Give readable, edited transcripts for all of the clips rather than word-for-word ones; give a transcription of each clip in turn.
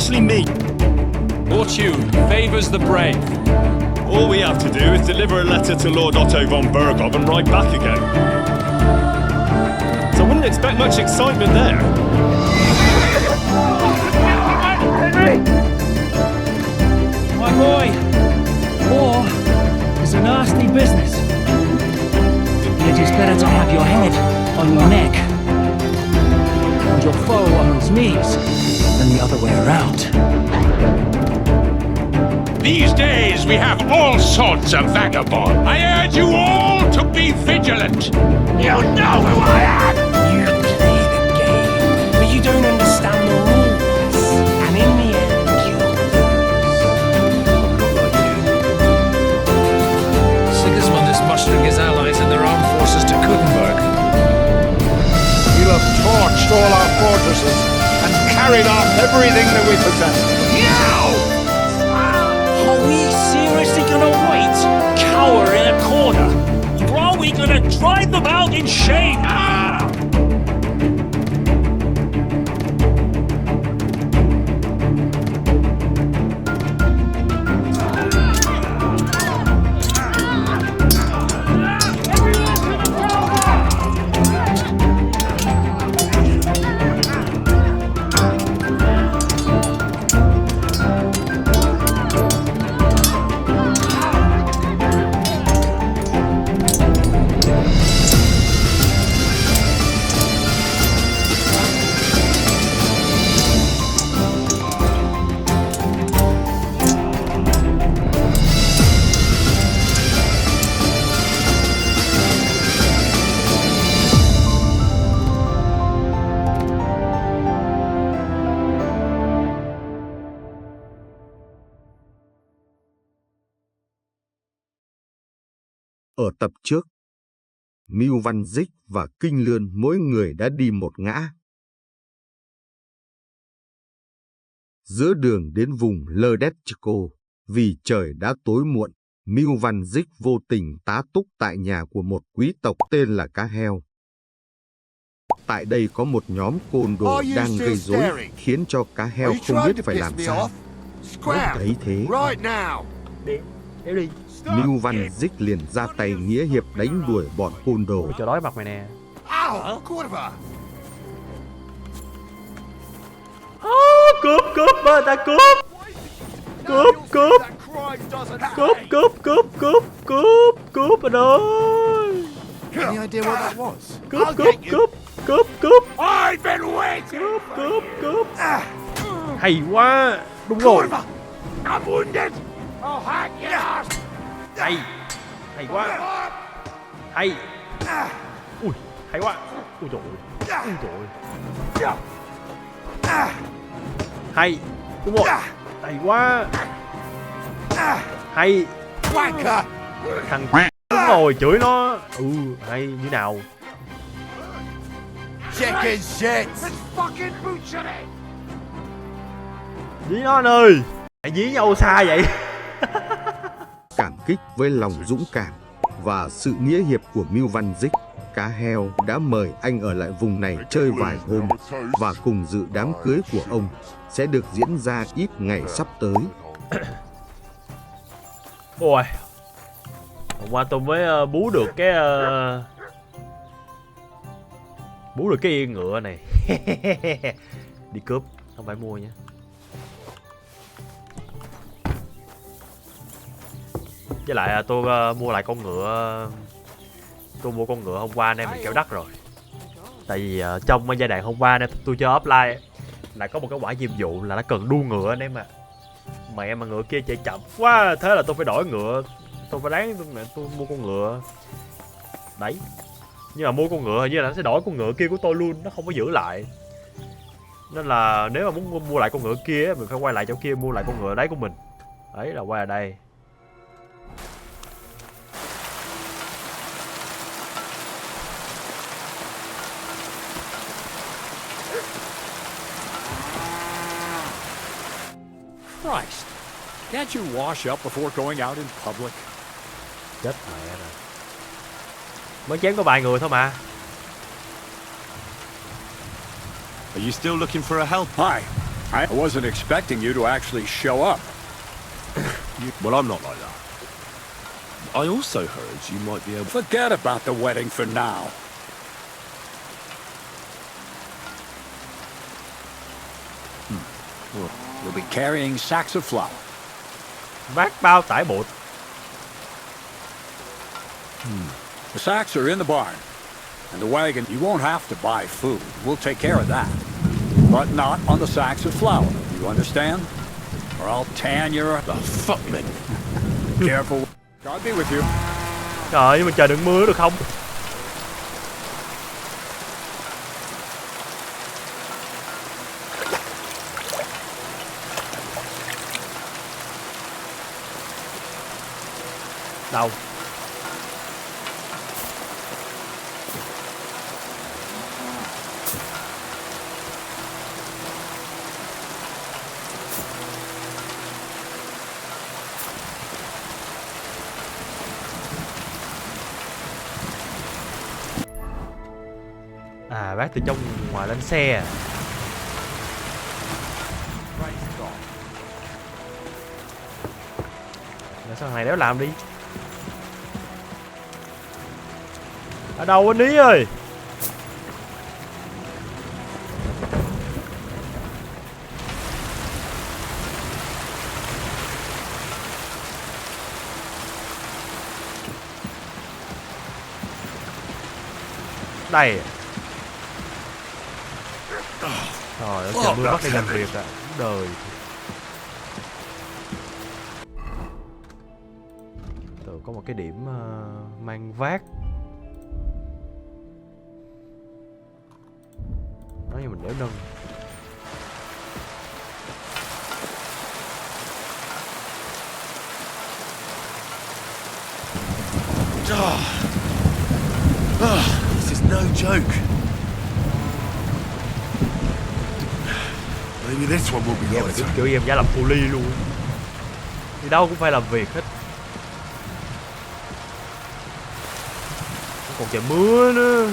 mostly me. Fortune favors the brave. All we have to do is deliver a letter to Lord Otto von Bergov and ride back again. So I wouldn't expect much excitement there. My boy, war is a nasty business. It is better to have your head on your neck and your foe on his knees than the other way around. These days we have all sorts of vagabonds. I urge you all to be vigilant. You know who I am! You play the game, but you don't understand the rules. And in the end, you'll lose. Sigismund is mustering his allies and their armed forces to Kuttenberg. You have torched all our fortresses and carried off everything that we possess. Now! Are we seriously gonna wait? Cower in a corner? Or are we gonna drive them out in shame? Ở tập trước, Miu Văn Zic và Kinh Lươn mỗi người đã đi một ngã. Giữa đường đến vùng Ledetchko, vì trời đã tối muộn, Miu Văn Zic vô tình tá túc tại nhà của một quý tộc tên là Cá Heo. Tại đây có một nhóm côn đồ đang gây rối, khiến cho Cá Heo không biết phải làm sao. Lúc thấy thế, Miu Văn Zic liền ra tay nghĩa hiệp đánh đuổi bọn côn đồ. Cho đói mặt mày nè. Cướp người ta cướp. Cướp anh ơi. Cướp. Cướp. Hay quá. Đúng rồi. Hay quá. Hay. Ui, hay quá. Ui trời ơi. Hay. Đúng rồi. Hay quá. Hay. Thằng đúng rồi, chửi nó. Hay như nào. Dí nó anh ơi. Hãy dí nhau xa vậy. Cảm kích với lòng dũng cảm và sự nghĩa hiệp của Miu Văn Zic, Cá Heo đã mời anh ở lại vùng này chơi vài hôm và cùng dự đám cưới của ông sẽ được diễn ra ít ngày sắp tới. Ôi, hôm qua tôi mới bú được cái yên ngựa này. Đi cướp, không phải mua nhé. Với lại tôi mua lại con ngựa. Tôi mua con ngựa hôm qua anh em mình kéo đất rồi. Tại vì trong giai đoạn hôm qua anh tôi chơi offline lại có một cái quả nhiệm vụ là nó cần đua ngựa anh em ạ. Mẹ mà ngựa kia chạy chậm quá, thế là tôi phải đổi ngựa. Tôi phải tôi mua con ngựa. Đấy. Nhưng mà mua con ngựa hình như là nó sẽ đổi con ngựa kia của tôi luôn, nó không có giữ lại. Nên là nếu mà muốn mua lại con ngựa kia mình phải quay lại chỗ kia mua lại con ngựa đấy của mình. Đấy là quay ở đây. Christ, can't you wash up before going out in public? Chết mẹ rồi. Mới chém có vài người thôi mà. Are you still looking for a help? Hi. I wasn't expecting you to actually show up. Well, I'm not like that. I also heard you might be able... Forget about the wedding for now. You'll be carrying sacks of flour. Vác bao tải bột. The sacks are in the barn. And the wagon, you won't have to buy food. We'll take care of that. But not on the sacks of flour. You understand? Or I'll tan your... Oh, fuck me. Careful. God be with you. Trời ơi, nhưng mà trời đừng mưa được không? Đâu? À, bác từ trong ngoài lên xe à. Sao thằng này đéo làm đi. Ở đâu anh Ý ơi? Đây. Rồi, trời mưa bắt đi làm việc à. Đời. Có một cái điểm mang vác. Nói như mình đỡ nâng. This is no joke. Maybe this one will be Dạ, lighter. kiểu em giá làm cu ly luôn. Đi đâu cũng phải làm việc hết. Còn trời mưa nữa.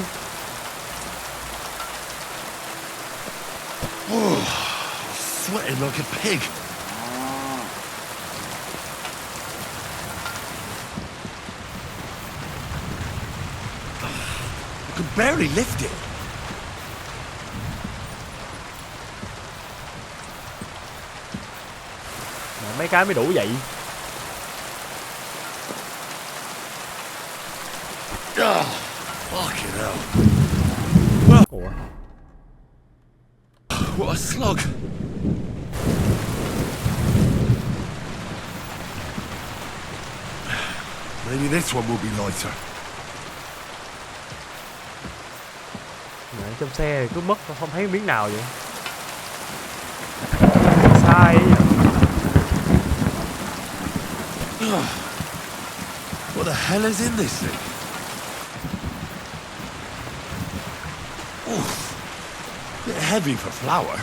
Sweating like a pig. I can barely lift it. Mấy cái mới đủ vậy. Fucking hell. Ủa? What a slug. Maybe this one will be lighter. Trong xe cứ mất không thấy miếng nào vậy. Sai vậy. What the hell is in this thing? Oof. Bit heavy for flour.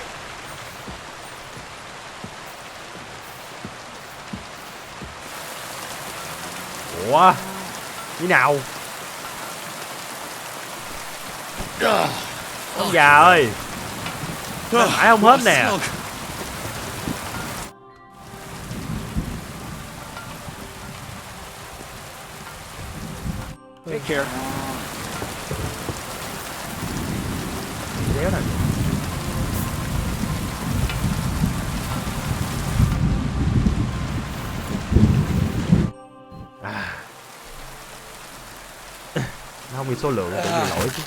Ủa? Như nào? Ông già ơi. Phải không hết nè. Take care. Đéo này. À. Nó không bị số lượng cũng bị lỗi chứ.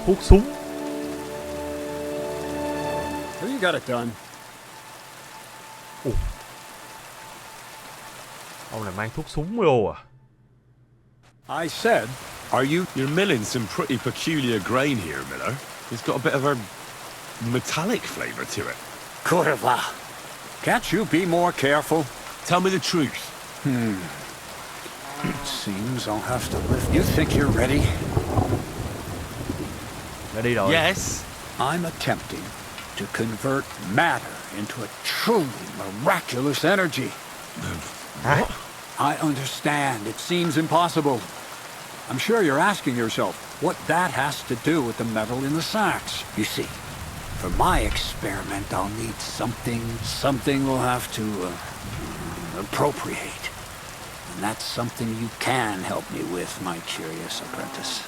Hút súng. So you got it done. Ông này mang thuốc súng vô à? I said, are you... You're milling some pretty peculiar grain here, Miller. It's got a bit of a metallic flavour to it. Kurva. Can't you be more careful? Tell me the truth. It seems I'll have to lift. You think you're ready? Đã đi rồi. Yes. I'm attempting to convert matter into a truly miraculous energy. Hả? I understand. It seems impossible. I'm sure you're asking yourself what that has to do with the metal in the sacks. You see, for my experiment, I'll need something we'll have to appropriate. And that's something you can help me with, my curious apprentice.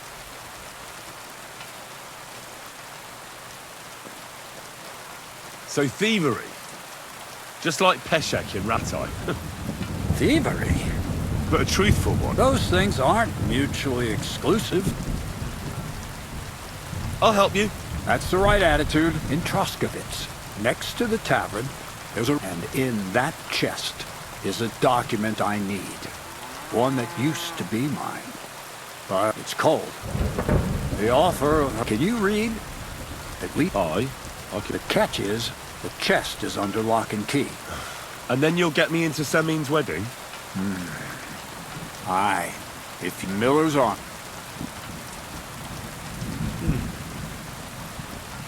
So thievery. Just like Peshek in Ratai. Thievery? But a truthful one. Those things aren't mutually exclusive. I'll help you. That's the right attitude. In Troskowitz, next to the tavern, there's a... And in that chest is a document I need. One that used to be mine. But it's cold. The offer of... Can you read? At least... Okay. The catch is, the chest is under lock and key. And then you'll get me into Semin's wedding? Aye. If Miller's on.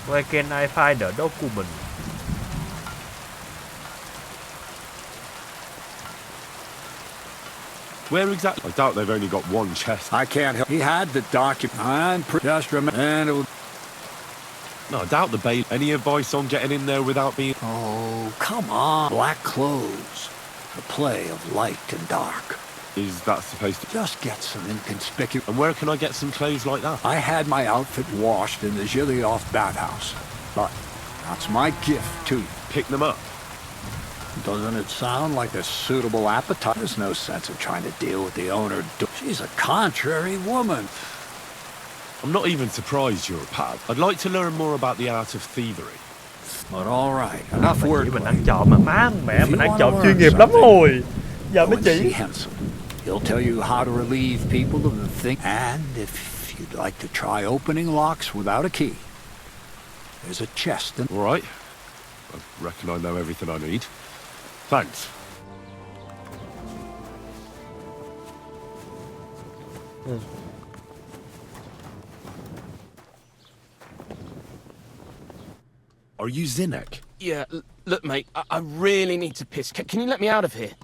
Where can I find the document? Where exactly? I doubt they've only got one chest. I can't help. He had the document. And just remember... And it will... No, I doubt the bail. Any advice on getting in there without being... Oh, come on. Black clothes. The play of light and dark. Is that supposed to... Just get some inconspicuous... And where can I get some clothes like that? I had my outfit washed in the Gilioff bathhouse. But that's my gift to you. Pick them up. Doesn't it sound like a suitable appetite? There's no sense of trying to deal with the owner. She's a contrary woman. I'm not even surprised you're a pad. I'd like to learn more about the art of thievery. But all right, enough Chỉ word. mình ăn trộm mà má mẹ mình ăn trộm chuyên nghiệp lắm rồi. Giờ mới chỉ. He'll tell you how to relieve people of the thing. And if you'd like to try opening locks without a key, there's a chest in... All right. I reckon I know everything I need. Thanks. Are you Zinek? Yeah, look, mate, I really need to piss. Can you let me out of here?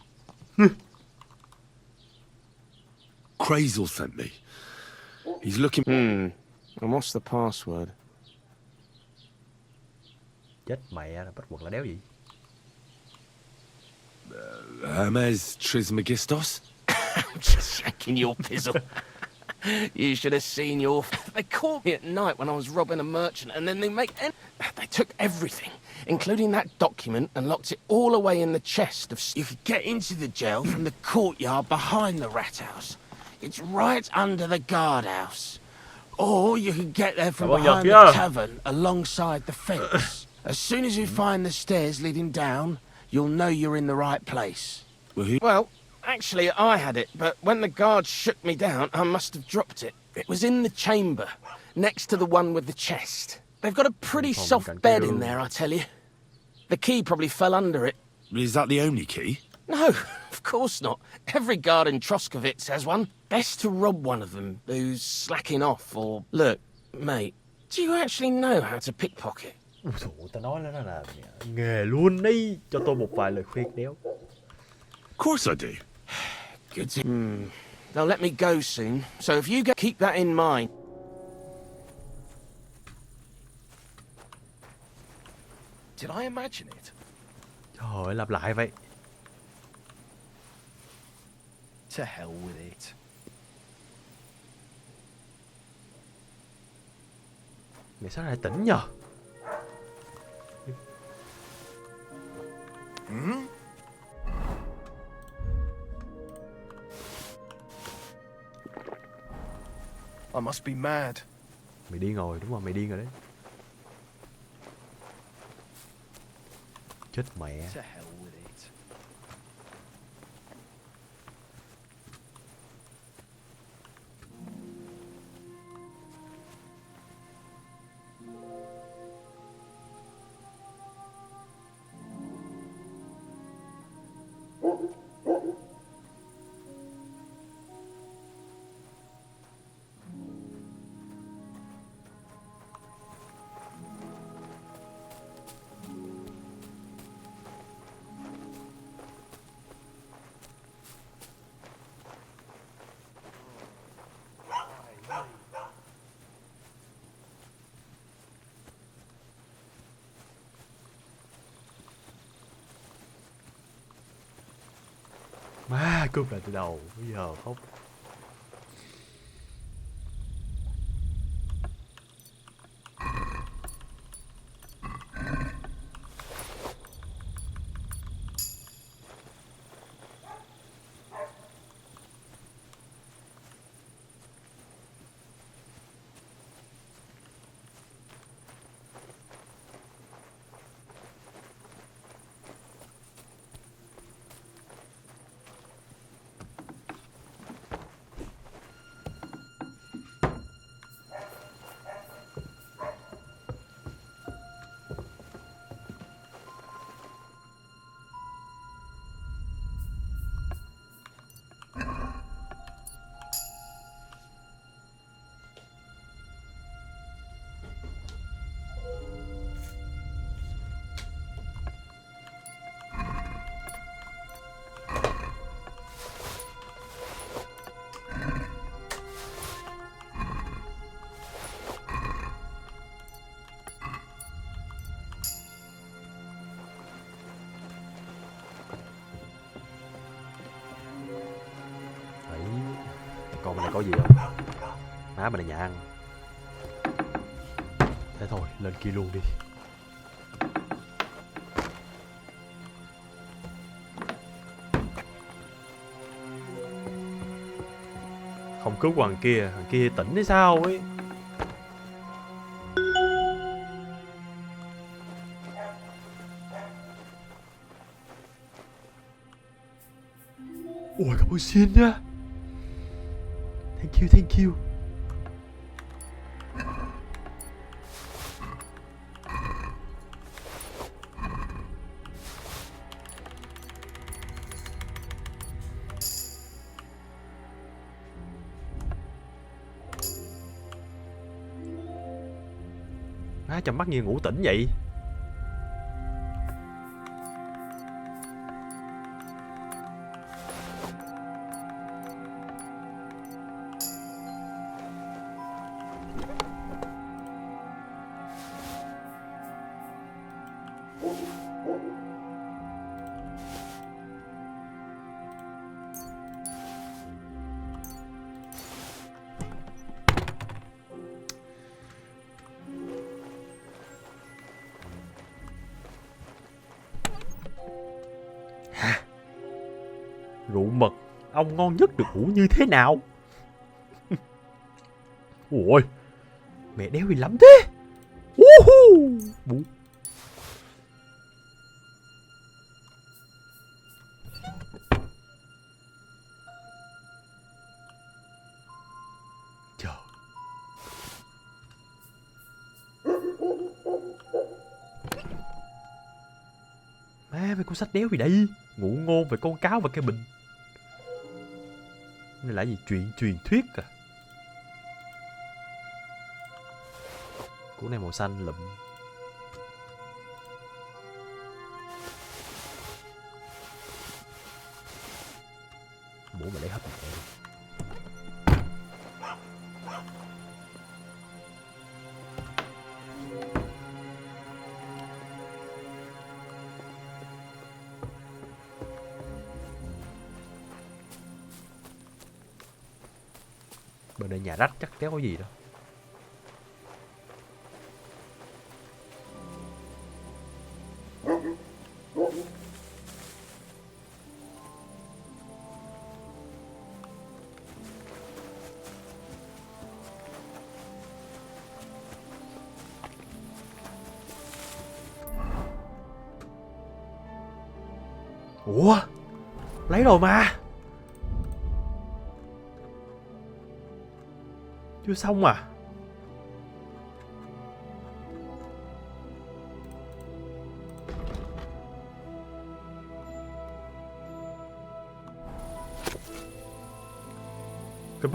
Crazel sent me. He's looking... And what's the password? Chết mẹ, bắt quật là đéo gì? Hermes Trismegistos? I'm just shaking your pizzle. You should have seen your... They caught me at night when I was robbing a merchant, and then they took everything, including that document, and locked it all away in the chest of... You could get into the jail from the courtyard behind the rat house. It's right under the guardhouse. Or you could get there from behind the tavern, alongside the fence. As soon as you find the stairs leading down, you'll know you're in the right place. Well, actually, I had it, but when the guards shook me down, I must have dropped it. It was in the chamber, next to the one with the chest. They've got a pretty soft bed in there, I tell you. The key probably fell under it. Is that the only key? No, of course not. Every guard in Troskowitz has one. Best to rob one of them who's slacking off, or... Look, mate, do you actually know how to pickpocket? Tao nói nó là nghề luôn đi. Cho tôi một vài lời khuyên đéo. Of course I do. Good. They'll let me go soon, so if you keep that in mind. Did I imagine it? Trời ơi, lặp lại vậy. To hell with it. Mày sao lại tỉnh nhờ? I must be mad. Mày điên rồi, đúng không? Mày điên rồi đấy. Chết mẹ. To hell with it. Má cướp lại từ đầu. Bây giờ không. Con này có gì không? Má mày là nhà ăn. Thế thôi, lên kia luôn đi. Không cứu thằng kia tỉnh hay sao ấy. Ôi cảm ơn xin nha. Thank you. Má chầm mắt như ngủ tỉnh vậy. Rượu mật, ông ngon nhất được ngủ như thế nào? Ôi, mẹ đéo gì lắm thế. Bú. Trời. Má, mấy cuốn sách đéo gì đây? Ngụ ngôn về con cáo và cái bình. Này là gì? Truyền thuyết à? Cuốn này màu xanh lụm. Bố mà lấy hết mẹ đi. Bên đây nhà rách chắc kéo có gì đâu. Ủa? Lấy rồi mà. Chưa xong à? Không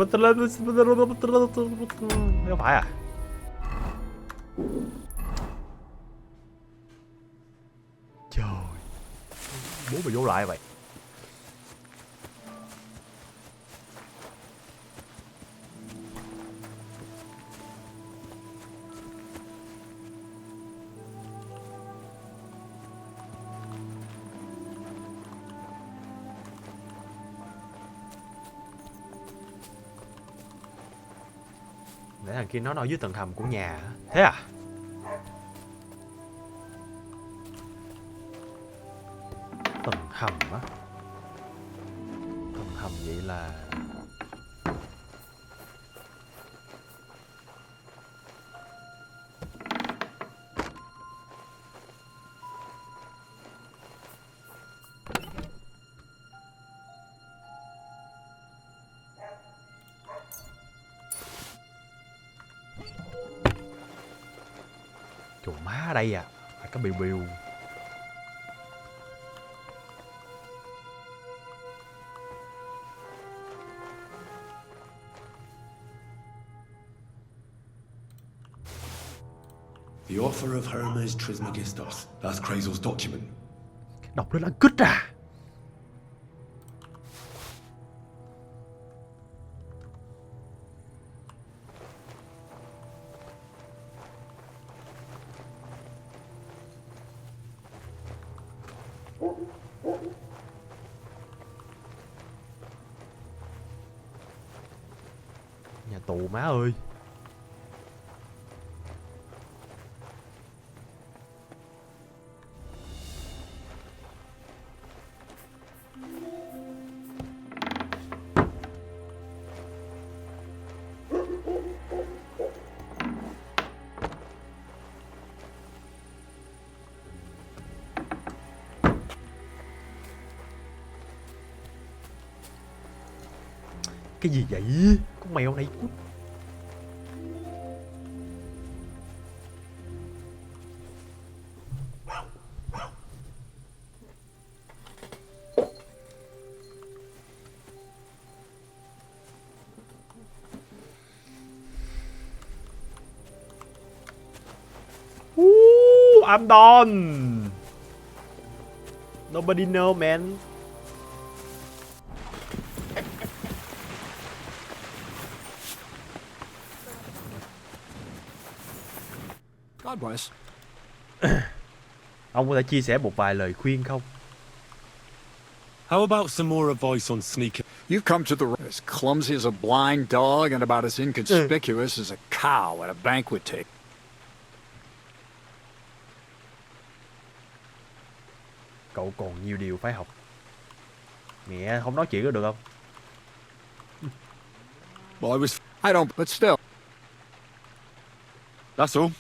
phải à? Trời, bố mày vô lại vậy. Để thằng kia nó ở dưới tầng hầm của nhà hả? Thế à? Tầng hầm á? Tầng hầm vậy là... Chỗ má ở đây à? Phải có biu biu. The offer of Hermes Trismegistos. That's Krazel's document. Đọc lên ăn cứt à? Nhà tù má ơi. Cái gì vậy? Con mèo này. I'm done. Nobody know, man. God bless. Ông có thể chia sẻ một vài lời khuyên không? How about some more advice on sneaking? You've come to the as clumsy as a blind dog and about as inconspicuous as a cow at a banquet table. Cậu còn nhiều điều phải học. Mẹ không nói chuyện có được không? Well, I don't, but still. That's all.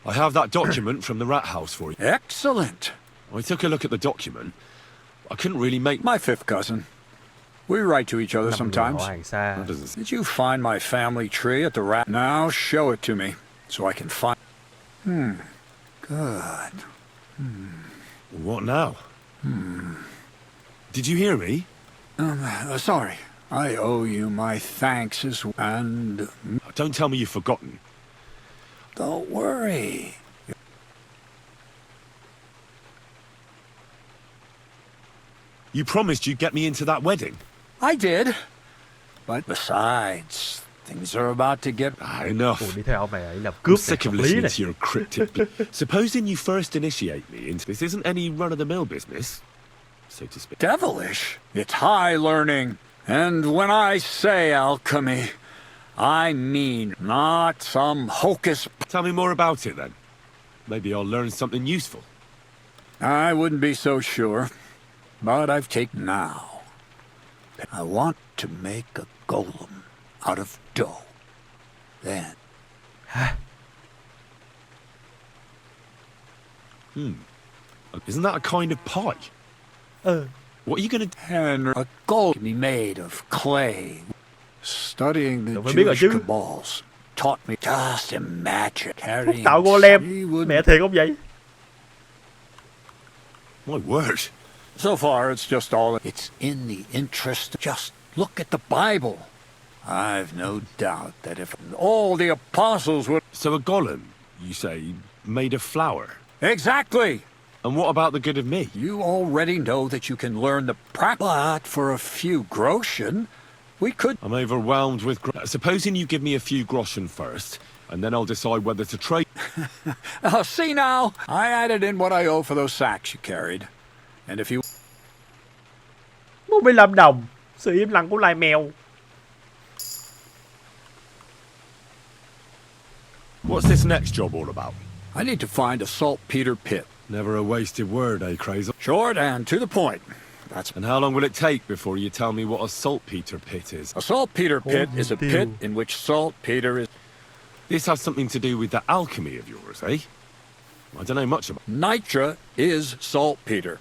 I have that document from the rat house for you. Excellent. I took a look at the document. I couldn't really make... My fifth cousin. We write to each other sometimes. That doesn't... Did you find my family tree at the rat? Now show it to me, so I can find... Good. What now? Did you hear me? Sorry. I owe you my thanks as well. And... Don't tell me you've forgotten. Don't worry. You promised you'd get me into that wedding. I did. But besides, things are about to get... Enough. Ủa, đi theo ông này làm I'm cướp sick này, of hợp lý listening này. to your cryptic... Supposing you first initiate me into... This isn't any run-of-the-mill business, so to speak. Devilish. It's high learning. And when I say alchemy, I mean not some hocus... Tell me more about it, then. Maybe I'll learn something useful. I wouldn't be so sure. But I've taken now. I want to make a golem out of dough. Then... Isn't that a kind of pie? What are you gonna... And a golem can be made of clay. Studying the Đâu phải biết rồi Jewish chứ. cabals taught me just imagine carrying... Tạo golem. He would... Mẹ thiệt không vậy? My word. So far, it's just all... It's in the interest... Just look at the Bible. I've no doubt that if all the apostles would... So a golem, you say, made of flour? Exactly! And what about the good of me? You already know that you can learn the practice. But for a few groschen, we could... I'm overwhelmed with... Supposing you give me a few groschen first, and then I'll decide whether to trade... See now, I added in what I owe for those sacks you carried. And if you... 45 đồng. Sự im lặng của loài mèo. What's this next job all about? I need to find a saltpeter pit. Never a wasted word, eh, Crazel? Short and to the point. And how long will it take before you tell me what a saltpeter pit is? A saltpeter pit is a pit in which saltpeter is... This has something to do with that alchemy of yours, eh? I don't know much about... Nitra is saltpeter.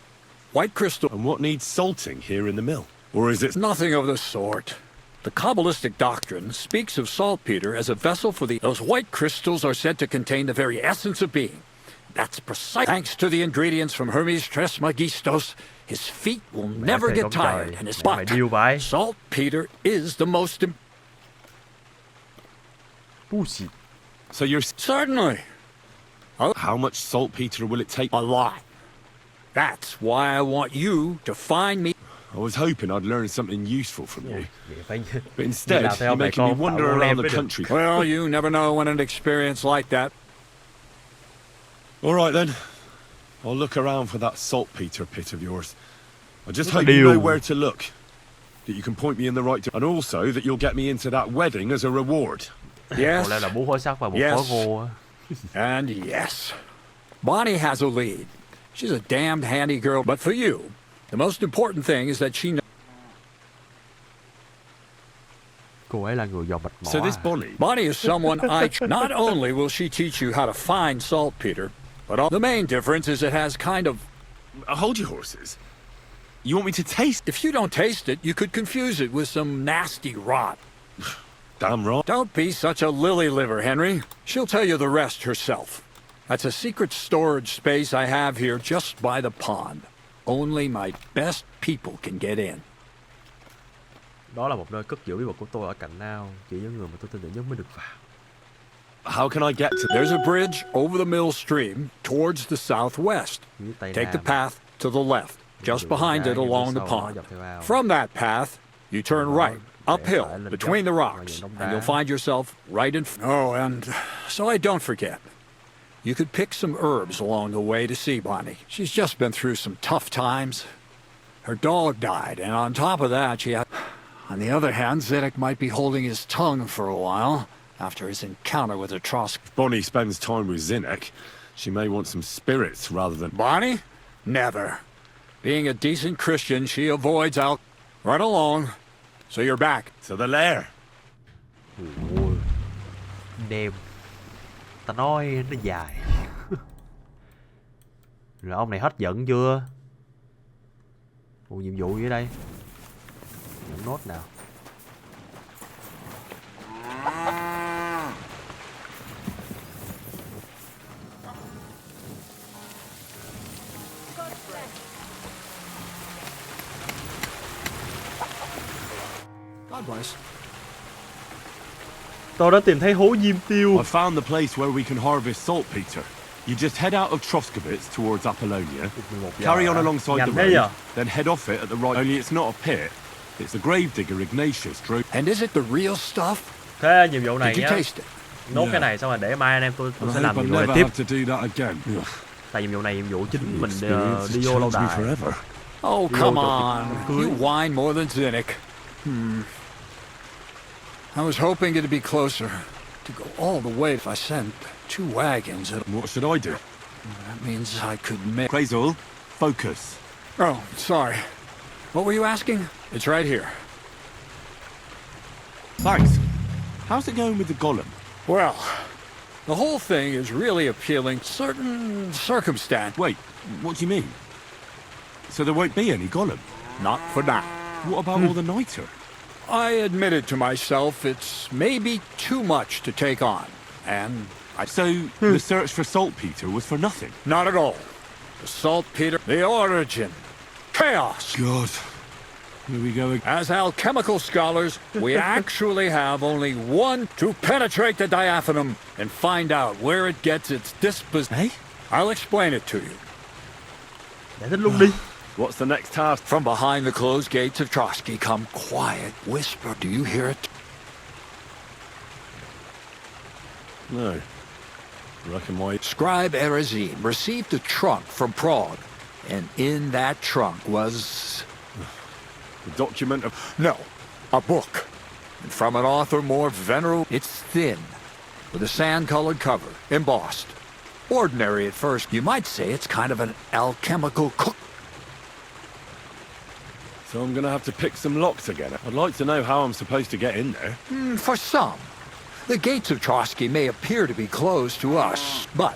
White crystal... And what needs salting here in the mill? Or is it... Nothing of the sort. The Kabbalistic doctrine speaks of saltpeter as a vessel for the... Those white crystals are said to contain the very essence of being. That's precise. Thanks to the ingredients from Hermes Trismegistos, his feet will never get tired, and his butt. Saltpeter is the most... Pussy. So you're... Certainly. How much saltpeter will it take? A lot. That's why I want you to find me... I was hoping I'd learn something useful from you. But instead, you're making me wander around the country. Well, you never know when an experience like that... All right, then. I'll look around for that saltpeter pit of yours. I just hope you know where to look. That you can point me in the right direction. And also that you'll get me into that wedding as a reward. Yes. Yes. And yes. Bonnie has a lead. She's a damned handy girl. But for you, the most important thing is that she knows... Cô ấy là người giàu mạch mỏ. So this Bonnie... Bonnie is someone I... Not only will she teach you how to find saltpeter, but the main difference is it has kind of... Hold your horses. You want me to taste... If you don't taste it, you could confuse it with some nasty rot. Damn right. Don't be such a lily liver, Henry. She'll tell you the rest herself. That's a secret storage space I have here just by the pond. Only my best people can get in. Đó là một nơi cất giữ bí mật của tôi ở cạnh ao. Chỉ những người mà tôi tin tưởng nhất mới được vào. How can I get to... There's a bridge over the mill stream towards the southwest. Take the path to the left, just behind it along the pond. From that path, you turn right, uphill, between the rocks, and you'll find yourself right in... Oh, and so I don't forget. You could pick some herbs along the way to see Bonnie. She's just been through some tough times. Her dog died, and on top of that, she had... On the other hand, Zedek might be holding his tongue for a while after his encounter with the Troskowitz. If Bonnie spends time with Zinnek, she may want some spirits rather than... Bonnie? Never. Being a decent Christian, she avoids Right along. So you're back. To the lair. Ôi. Đêm. Ta nói nó dài. Rồi ông này hết giận chưa? Một nhiệm vụ gì ở đây? Nhận nốt nào. God bless. Tôi đã tìm thấy hố diêm tiêu. I found the place where we can harvest saltpeter. You just head out of Troskowitz towards Apollonia, carry on alongside the road, then head off it at the right. Only it's not a pit. It's the gravedigger Ignatius drove. And is it the real stuff? Thế nhiệm vụ này Did you nhá. taste it? Nốt cái này xong rồi để mai anh em tôi sẽ làm nhiệm vụ này tiếp. Tại nhiệm vụ này nhiệm vụ chính mình đi vô lâu đài. Oh, come on. You whine more than Zinnik. I was hoping it'd be closer. To go all the way if I sent 2 wagons. What should I do? That means I could make... Crazel, focus. Oh, sorry. What were you asking? It's right here. Thanks. How's it going with the golem? Well, the whole thing is really appealing. Certain circumstance. Wait, what do you mean? So there won't be any golem? Not for now. What about all the niter? I admitted to myself it's maybe too much to take on, and So the search for saltpeter was for nothing? Not at all. The saltpeter, the origin, chaos. God, here we go again. As alchemical scholars, we actually have only one to penetrate the diaphanum and find out where it gets its disposition. Hey? I'll explain it to you. Giải thích luôn đi. What's the next task? From behind the closed gates of Trotsky come quiet whisper. Do you hear it? No. Reckon my... Scribe Erezim received a trunk from Prague, and in that trunk was... The document of... No, a book. And from an author more venerable. It's thin, with a sand-colored cover, embossed. Ordinary at first. You might say it's kind of an alchemical cook. So I'm gonna have to pick some locks again. I'd like to know how I'm supposed to get in there. For some. The gates of Troskowitz may appear to be closed to us, but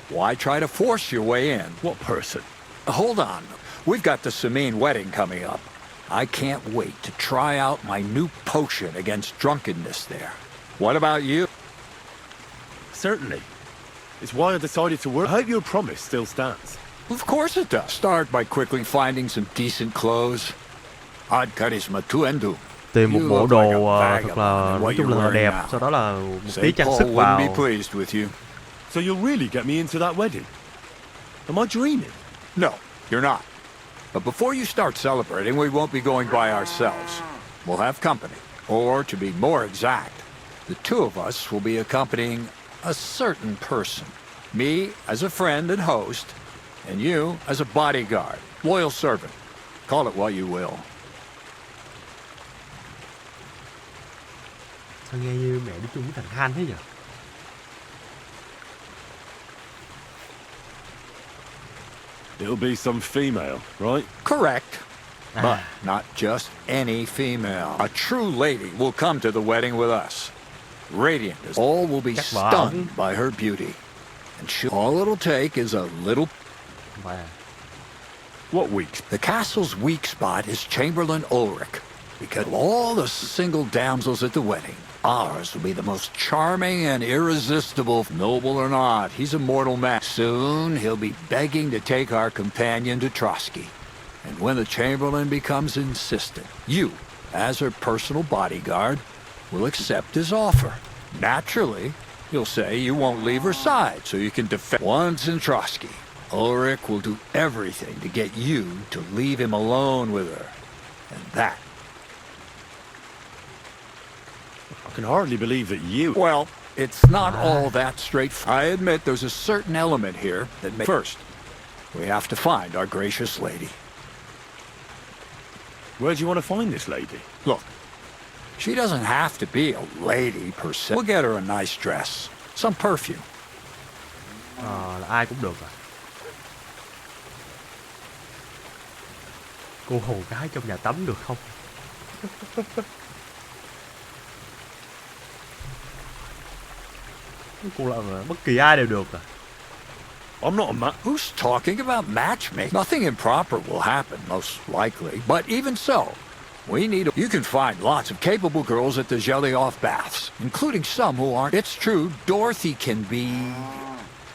why try to force your way in? What person? Hold on. We've got the Samine wedding coming up. I can't wait to try out my new potion against drunkenness there. What about you? Certainly. It's why I decided to work. I hope your promise still stands. Of course it does. Start by quickly finding some decent clothes. Odd charisma to endu. Tìm một bộ đồ thật là nói chung là đẹp, sau đó là một tí trang sức vào. So you'll really get me into that wedding? Am I dreaming? No, you're not. But before you start celebrating, we won't be going by ourselves. We'll have company. Or, to be more exact, the two of us will be accompanying a certain person. Me as a friend and host, and you as a bodyguard, loyal servant. Call it what you will. Sao nghe như mẹ đi chung với thằng Han thế nhỉ? It'll be some female, right? Correct. But not just any female. A true lady will come to the wedding with us. Radiant as all will be stunned by her beauty. And all it'll take is a little... What weak? The castle's weak spot is Chamberlain Ulrich. Because of all the single damsels at the wedding, ours will be the most charming and irresistible. Noble or not, he's a mortal man. Soon he'll be begging to take our companion to Troskowitz. And when the Chamberlain becomes insistent, you, as her personal bodyguard, will accept his offer. Naturally, you'll say you won't leave her side so you can defend. Once in Troskowitz, Ulrich will do everything to get you to leave him alone with her. And that... I can hardly believe that you... Well, it's not all that straightforward. I admit there's a certain element here that may... First, we have to find our gracious lady. Where do you want to find this lady? Look, she doesn't have to be a lady per se. We'll get her a nice dress, some perfume. Là ai cũng được à? Cô hầu gái trong nhà tắm được không? Cô là bất kỳ ai đều được à? I'm not a Who's talking about matchmaking? Nothing improper will happen, most likely. But even so, we need... You can find lots of capable girls at the Jelly-Off baths, including some who aren't... It's true, Dorothy can be...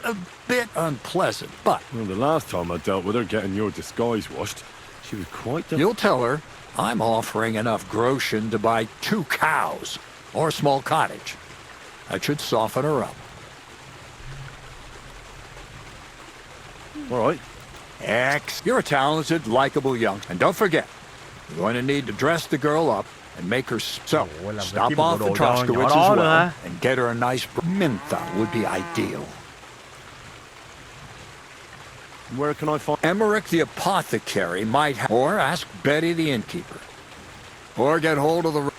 a bit unpleasant, but... Well, the last time I dealt with her getting your disguise washed, she was quite... You'll tell her I'm offering enough groschen to buy 2 cows, or a small cottage. That should soften her up. All right. You're a talented, likable young... And don't forget, you're going to need to dress the girl up and make her... So, stop off at Troskowitz as well and get her a nice... Mintha would be ideal. Where can I find... Emmerich the apothecary might have... Or ask Betty the innkeeper. Or get hold of the...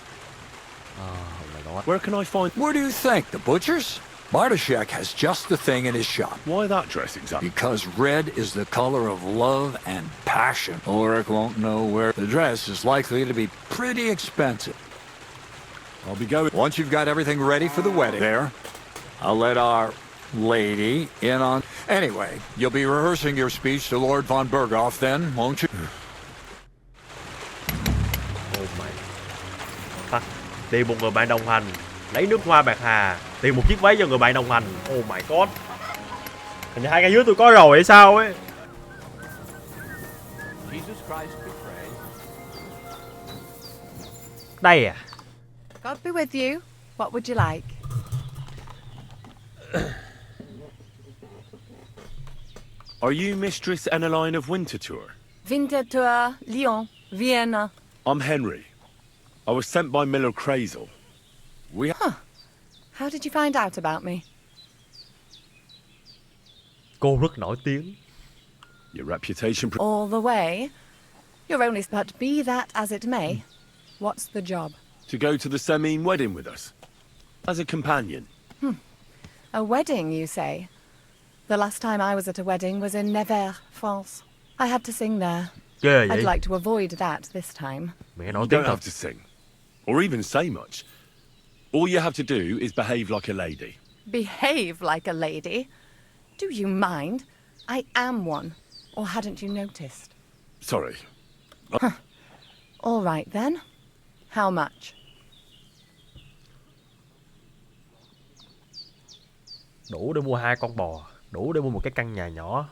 Where can I find... Where do you think? The butcher's? Bartoszek has just the thing in his shop. Why that dress exactly? Because red is the color of love and passion. Ulrich won't know where... The dress is likely to be pretty expensive. I'll be going... Once you've got everything ready for the wedding there, I'll let our lady in on... Anyway, you'll be rehearsing your speech to Lord von Berghoff then, won't you? Oh my... Tìm một người bạn đồng hành, lấy nước hoa bạc hà, tìm một chiếc váy cho người bạn đồng hành. Oh my god. Hình như 2 cái dưới tôi có rồi hay sao ấy. Đây à. God be with you. What would you like? Are you Mistress Emmeline of Winterthur? Winterthur, Lyon, Vienna. I'm Henry. I was sent by Miller Crazel. How did you find out about me? Cô rất nổi tiếng. Your reputation... All the way. You're only... But be that as it may, what's the job? To go to the Semine wedding with us. As a companion. A wedding, you say? The last time I was at a wedding was in Nevers, France. I had to sing there. Ghê I'd vậy. like to avoid that this time. Mẹ nói You tiếng don't thật. have to sing. Or even say much. All you have to do is behave like a lady. Behave like a lady? Do you mind? I am one. Or hadn't you noticed? Sorry. All right then. How much? Đủ để mua 2 con bò. Đủ để mua một cái căn nhà nhỏ.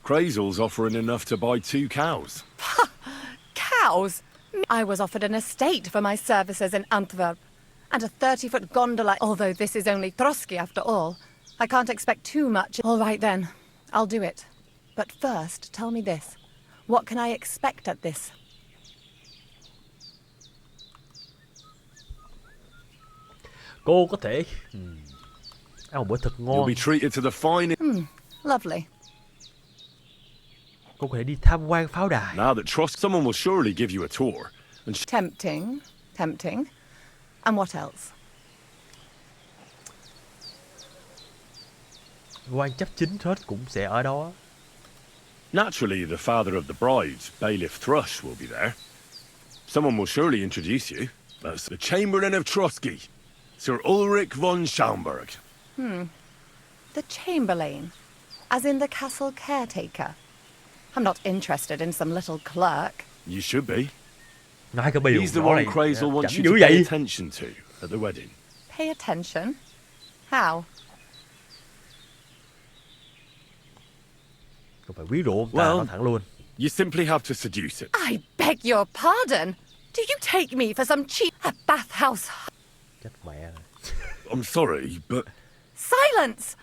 Crazel's offering enough to buy 2 cows. Cows? I was offered an estate for my services in Antwerp. And a 30-foot gondola, although this is only Troskowitz after all. I can't expect too much. All right then, I'll do it. But first, tell me this. What can I expect at this? Cô có thể ăn một bữa thật You'll ngon. be treated to the finest. Lovely. Cô có thể đi tham quan pháo đài. Now that someone will surely give you a tour. And Tempting. Tempting. And what else? Quan chấp chính hết cũng sẽ ở đó. naturally, the father of the bride, Bailiff Thrush, will be there. Someone will surely introduce you. That's the Chamberlain of Troskowitz, Sir Ulrich von Schaumburg. The Chamberlain? As in the castle caretaker? I'm not interested in some little clerk. You should be. Nói cái biểu He's the rõ one này, Crazel wants chảnh you dữ to pay vậy. attention to at the wedding. Pay attention? How? Không phải ví dụ ông ta, Well- nói thẳng luôn. You simply have to seduce it. I beg your pardon? Do you take me for some cheap... a bathhouse... Chết mẹ rồi. I'm sorry, but Silence!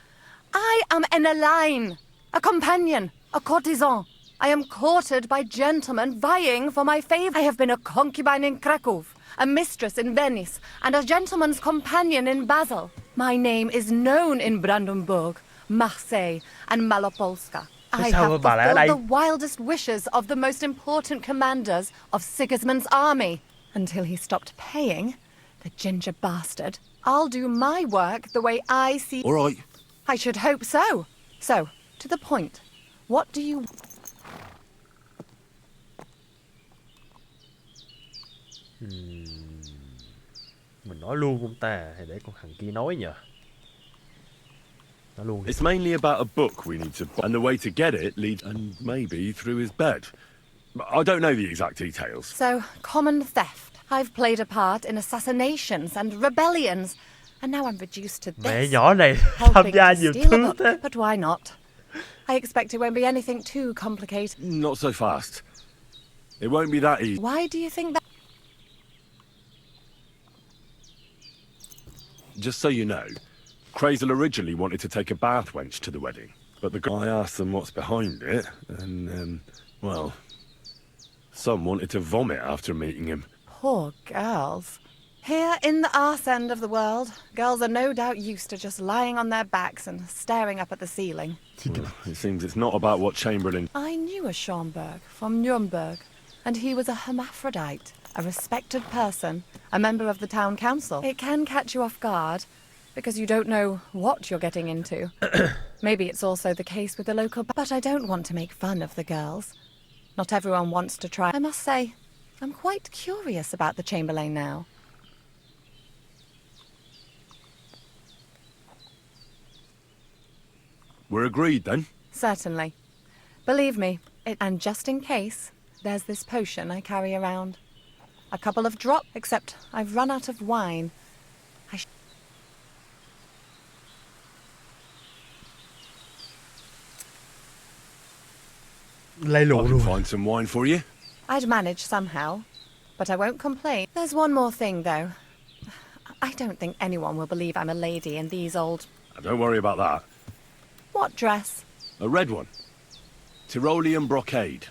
I am an Elaine, a companion, a courtesan. I am courted by gentlemen vying for my favour. I have been a concubine in Krakow, a mistress in Venice, and a gentleman's companion in Basel. My name is known in Brandenburg, Marseille, and Malopolska. I sao have bà lại ở đây? fulfilled the wildest wishes of the most important commanders of Sigismund's army. Until he stopped paying, the ginger bastard, I'll do my work the way I see... all right. I should hope so. So, to the point. What do you... Mình nói luôn ông ta hay để con thằng kia nói nhờ. Nói luôn đi. It's mainly about a book we need to buy, and the way to get it leads, and maybe through his bed. I don't know the exact details. So, common theft. I've played a part in assassinations and rebellions, and now I'm reduced to Mẹ this. nhỏ này tham Helping gia to nhiều steal a thứ book. thế. But why not? I expect it won't be anything too complicated. Not so fast. It won't be that easy. Why do you think that? Just so you know, Crazel originally wanted to take a bath wench to the wedding, but the guy asked them what's behind it, and, well, some wanted to vomit after meeting him. Poor girls. Here in the arse end of the world, girls are no doubt used to just lying on their backs and staring up at the ceiling. Well, it seems it's not about what Chamberlain... I knew a Schaumburg from Nuremberg, and he was a hermaphrodite, a respected person, a member of the town council. It can catch you off guard, because you don't know what you're getting into. Maybe it's also the case with the local... But I don't want to make fun of the girls. Not everyone wants to try. I must say, I'm quite curious about the Chamberlain now. We're agreed, then? Certainly. Believe me, and just in case, there's this potion I carry around. A couple of drops, except I've run out of wine. Lay I lụa can luôn. find some wine for you. I'd manage somehow, but I won't complain. There's one more thing, though. I don't think anyone will believe I'm a lady in these old... Don't worry about that. What dress? A red one. Tyrolean brocade.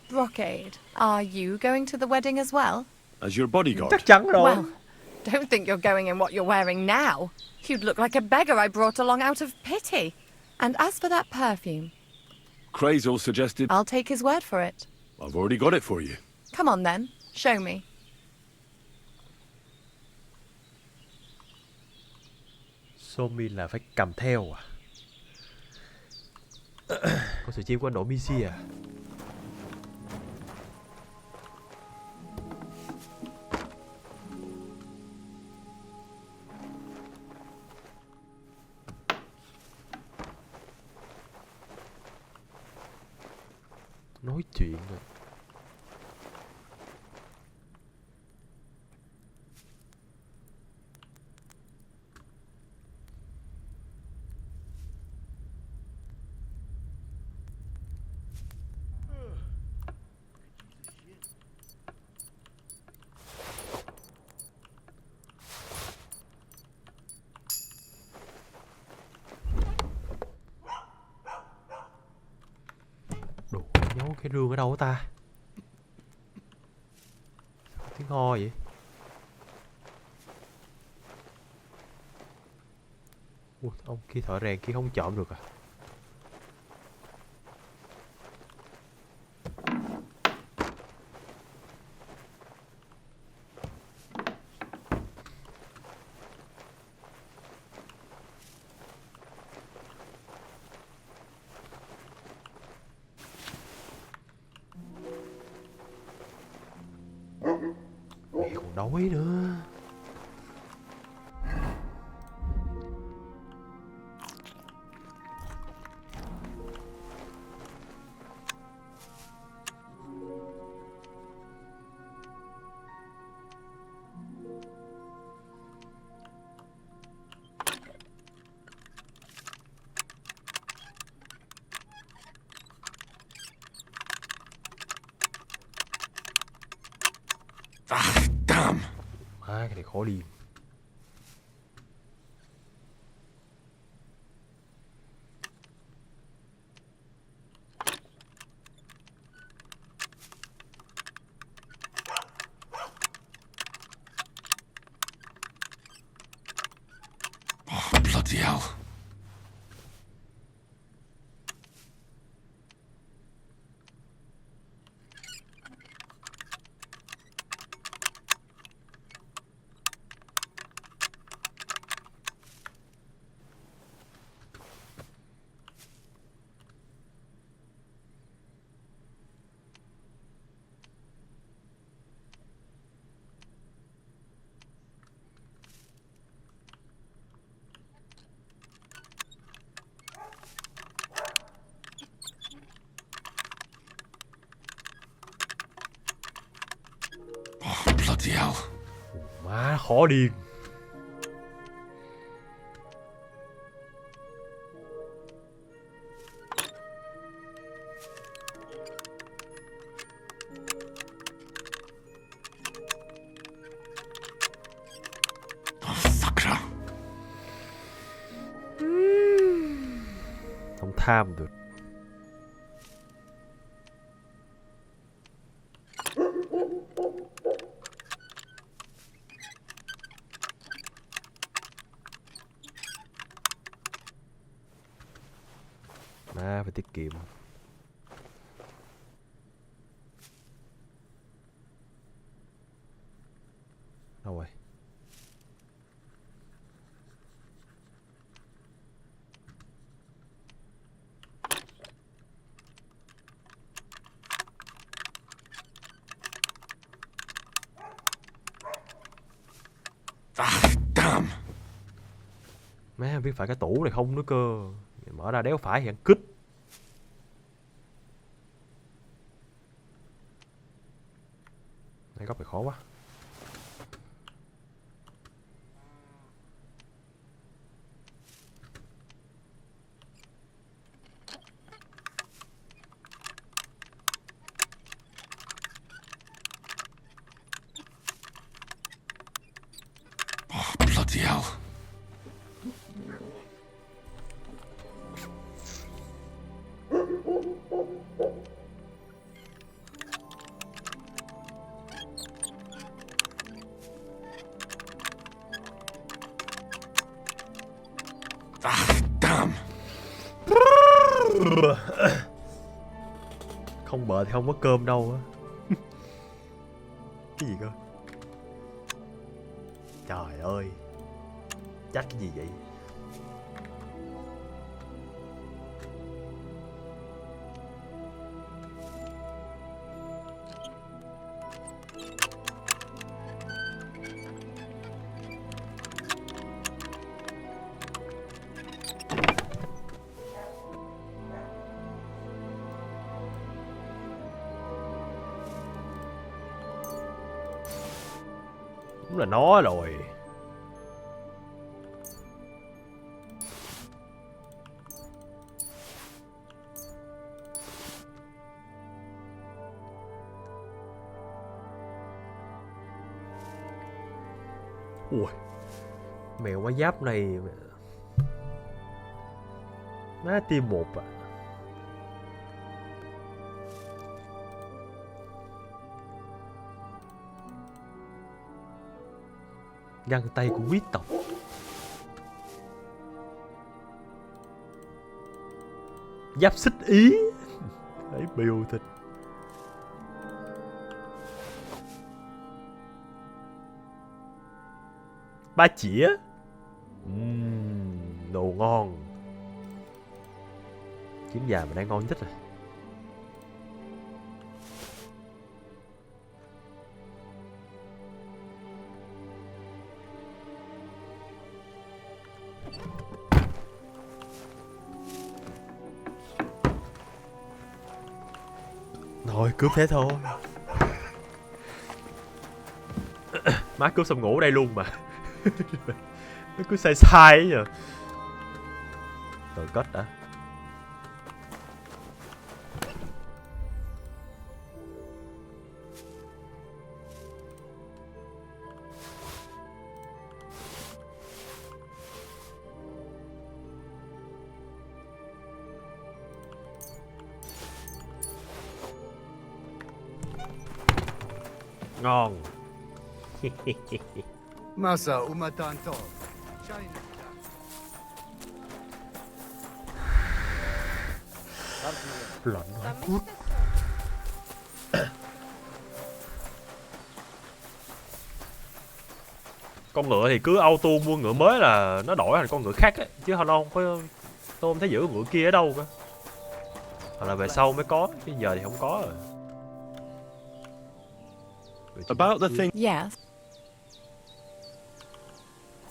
Brocade. Are you going to the wedding as well? As your bodyguard. Chắc chắn rồi. Well, Don't think you're going in what you're wearing now. You'd look like a beggar I brought along out of pity. And as for that perfume... Crazel suggested... I'll take his word for it. I've already got it for you. Come on then, show me. Somi là phải cầm theo à? Có sự chiêu của anh Đỗ Misi à? Nói chuyện rồi. Nhấu cái rương ở đâu ta? Tiếng ho vậy? Ui, ông kia thợ rèn kia không chọn được à? Đói nữa. Cái này khó đi. Oh, bloody hell. Bloody hell. Má khó điên. Không tham được. Má phải tiết kiệm. Đâu rồi? Damn. Má biết phải cái tủ này không nữa cơ. Mở ra đéo phải hiện kích. Này góc này khó quá. Oh, bloody hell. Damn. Không bợ thì không có cơm đâu á. Cái gì cơ? Trời ơi. Trách cái gì vậy? Đúng là nó rồi. Ui, mèo quá giáp này má tiêm một à. Găng tay của quý tộc. Giáp xích Ý. Đấy biểu thịt. Ba chĩa. Đồ ngon. Kiếm gà mà đang ngon nhất rồi. Thôi cướp thế thôi. Má cướp xong ngủ ở đây luôn mà. Nó cứ sai sai ấy nhờ. Rồi cất đã. Ngon. Masa umatan to. Lạnh quá cút. Con ngựa thì cứ auto mua ngựa mới là nó đổi thành con ngựa khác ấy. Chứ không có tôi không thấy giữ ngựa kia ở đâu cơ. Hoặc là về sau mới có, chứ giờ thì không có rồi. About the thing. Yes.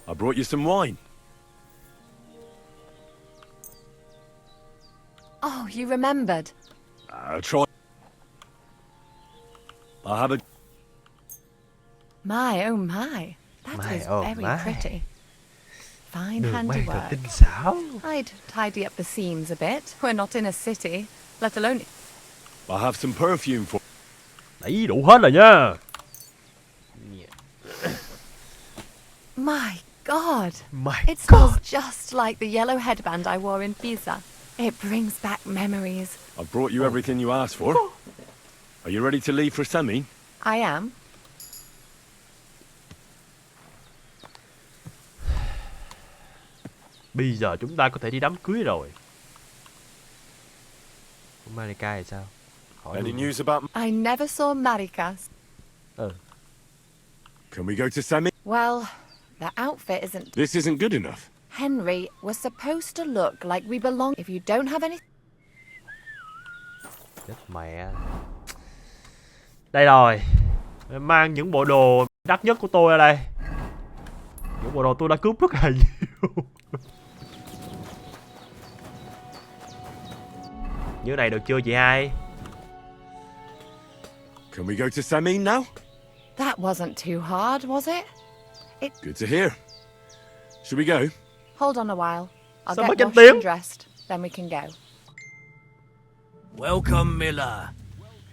I brought you some wine. Oh, you remembered. Try. I have a. My, oh my. That My, is oh very my. pretty. Fine Đường may thật handiwork. tinh xảo. I'd tidy up the seams a bit. We're not in a city, let alone... I have some perfume for. Đấy đủ hết rồi nha. My God. My It smells just like the yellow headband I wore in Pisa. It brings back memories. I brought you everything you asked for. Are you ready to leave for Semi? I am. Bây giờ chúng ta có thể đi đám cưới rồi. Marika thì sao? Hỏi Any luôn. news about? I never saw Maricas. Can we go to Semi? Well, the outfit isn't... This isn't good enough. Henry, we're supposed to look like we belong. If you don't have any... Chết mẹ. Đây rồi. Mang những bộ đồ đắt nhất của tôi ở đây. Những bộ đồ tôi đã cướp rất là nhiều. Như này được chưa chị hai? Can we go to Semi now? That wasn't too hard, was it? Good to hear. Should we go? Hold on a while. I'll Sao mới get danh washed tiếng? and dressed. Then we can go. Welcome, Miller.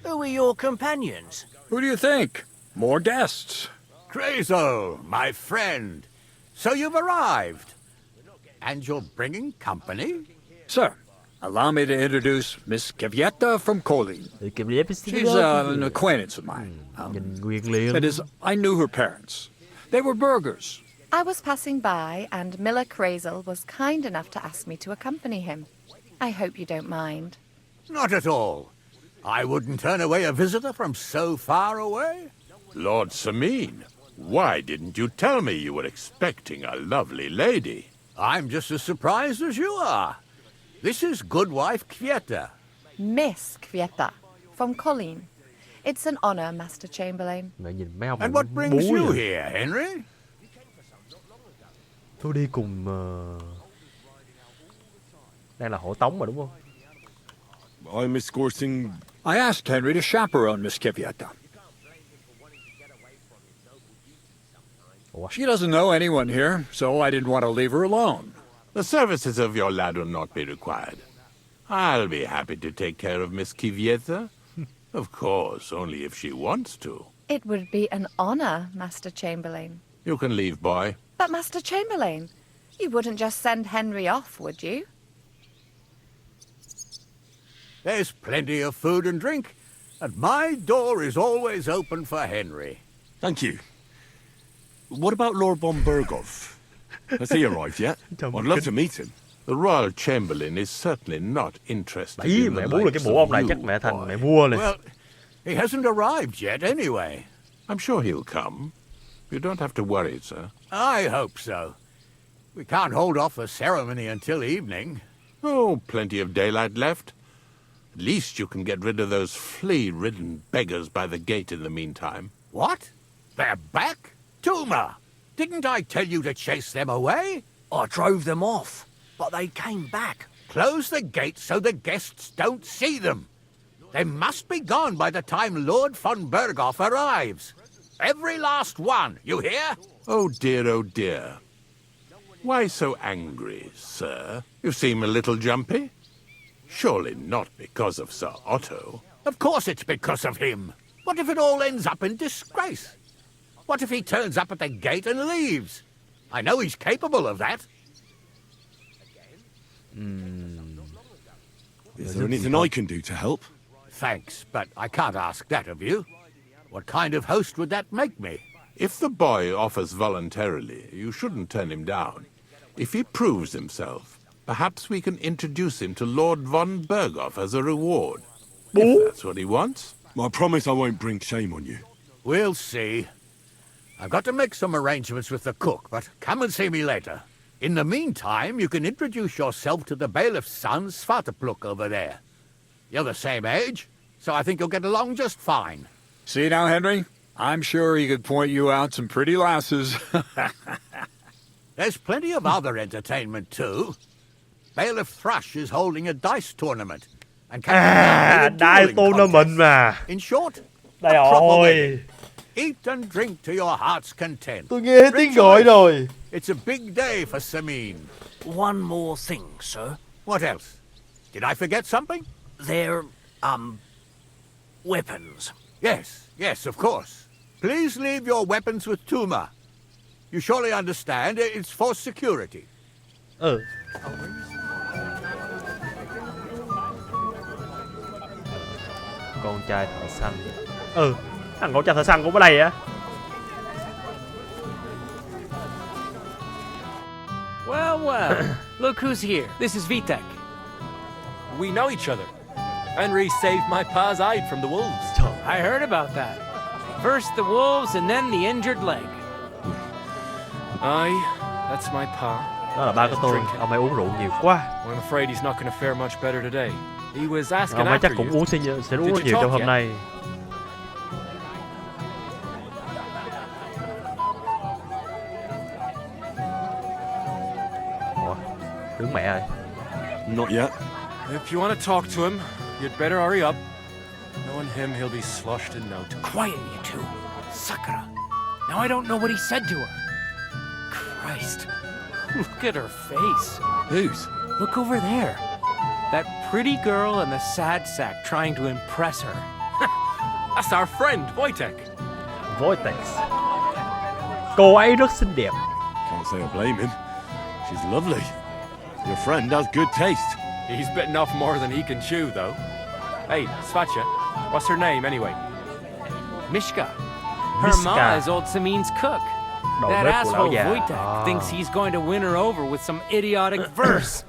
Who are your companions? Who do you think? More guests. Crazo, my friend. So you've arrived. And you're bringing company? Sir, allow me to introduce Miss Kavieta from Kolin. She's an acquaintance of mine. Nhìn Nguyên Liên. That is, I knew her parents. They were burghers. I was passing by, and Miller Crazel was kind enough to ask me to accompany him. I hope you don't mind. Not at all. I wouldn't turn away a visitor from so far away. Lord Samine, why didn't you tell me you were expecting a lovely lady? I'm just as surprised as you are. This is Goodwife Kvieta. Miss Kvieta, from Colleen. It's an honor, Master Chamberlain. Mẹ nhìn mấy ông And này what brings búa you vậy. here, Henry? Tôi đi cùng đang là hộ tống mà đúng không? I'm escorting... I asked Henry to chaperone Miss Kvieta. She doesn't know anyone here, so I didn't want to leave her alone. The services of your lad will not be required. I'll be happy to take care of Miss Kvieta. Of course, only if she wants to. It would be an honor, Master Chamberlain. You can leave, boy. But, Master Chamberlain, you wouldn't just send Henry off, would you? There's plenty of food and drink, and my door is always open for Henry. Thank you. What about Lord von Berghoff? Has he arrived yet? I'd love to meet him. The Royal Chamberlain is certainly not interested Ý, in the mẹ muốn là cái likes bộ ông of này you, chắc mẹ thành boy. mẹ vua này. Well, he hasn't arrived yet anyway. I'm sure he'll come. You don't have to worry, sir. I hope so. We can't hold off the ceremony until evening. Oh, plenty of daylight left. At least you can get rid of those flea-ridden beggars by the gate in the meantime. What? They're back? Tuma! Didn't I tell you to chase them away? I drove them off, but they came back. Close the gate so the guests don't see them. They must be gone by the time Lord von Berghoff arrives. Every last one, you hear? Oh dear, oh dear. Why so angry, sir? You seem a little jumpy. Surely not because of Sir Otto. Of course it's because of him. What if it all ends up in disgrace? What if he turns up at the gate and leaves? I know he's capable of that. Is there anything I can do to help? Thanks, but I can't ask that of you. What kind of host would that make me? If the boy offers voluntarily, you shouldn't turn him down. If he proves himself, perhaps we can introduce him to Lord von Berghoff as a reward. If that's what he wants. I promise I won't bring shame on you. We'll see. I've got to make some arrangements with the cook, but come and see me later. In the meantime, you can introduce yourself to the bailiff's son, Svatopluk, over there. You're the same age, so I think you'll get along just fine. See now, Henry? I'm sure he could point you out some pretty lasses. There's plenty of other entertainment, too. Bailiff Thrush is holding a dice tournament. And Dice tournament mà. In short, Đây a proper rồi. wedding. Eat and drink to your heart's content. Tôi nghe tiếng gọi rồi. It's a big day for Samine. One more thing, sir. What else? Did I forget something? They're, weapons. Yes, of course. Please leave your weapons with Tuma. You surely understand it's for security. Ừ. Con trai thợ săn. Ừ, thằng con trai thợ săn cũng ở đây á. Well, look who's here. This is Vitek. We know each other. Henry saved my pa's hide from the wolves. I heard about that. First the wolves and then the injured leg. Aye, that's my pa. Đó là ba của tôi. Ông ấy uống rượu nhiều quá. I'm afraid he's not going to fare much better today. He was asking Ông ấy after chắc cũng you. uống sẽ uống Did rất you nhiều trong talk hôm yet? nay. Ủa, đứng mẹ rồi. Not yet. If you want to talk to him, you'd better hurry up. Knowing him, he'll be sloshed in no time. Quiet, you two. Sakura. Now I don't know what he said to her. Christ. Look at her face. Whose? Look over there. That pretty girl in the sad sack trying to impress her. That's our friend, Wojtek. Vortex. Cô ấy rất xinh đẹp. Can't say I blame him. She's lovely. Your friend has good taste. He's bitten off more than he can chew, though. Hey, Svatcha, what's her name, anyway? Mishka. Her Mishka. ma is old Samine's cook. Đầu That bếp của lão asshole già. Wojtek thinks he's going to win her over with some idiotic verse.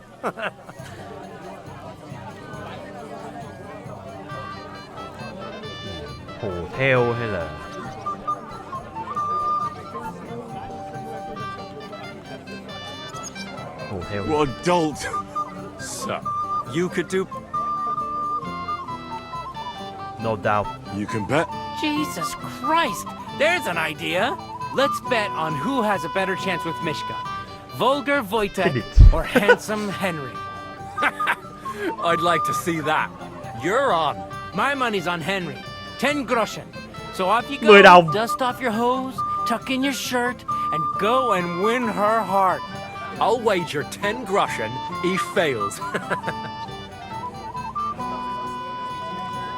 Hù theo hay là hù theo? What a dolt! So, you could do... No doubt. You can bet. Jesus Christ! There's an idea! Let's bet on who has a better chance with Mishka. Vulgar Wojtek or handsome Henry. I'd like to see that. You're on. My money's on Henry. 10 groschen. So off you 10 go, đồng. dust off your hose, tuck in your shirt, and go and win her heart. I'll wager 10 groschen he fails.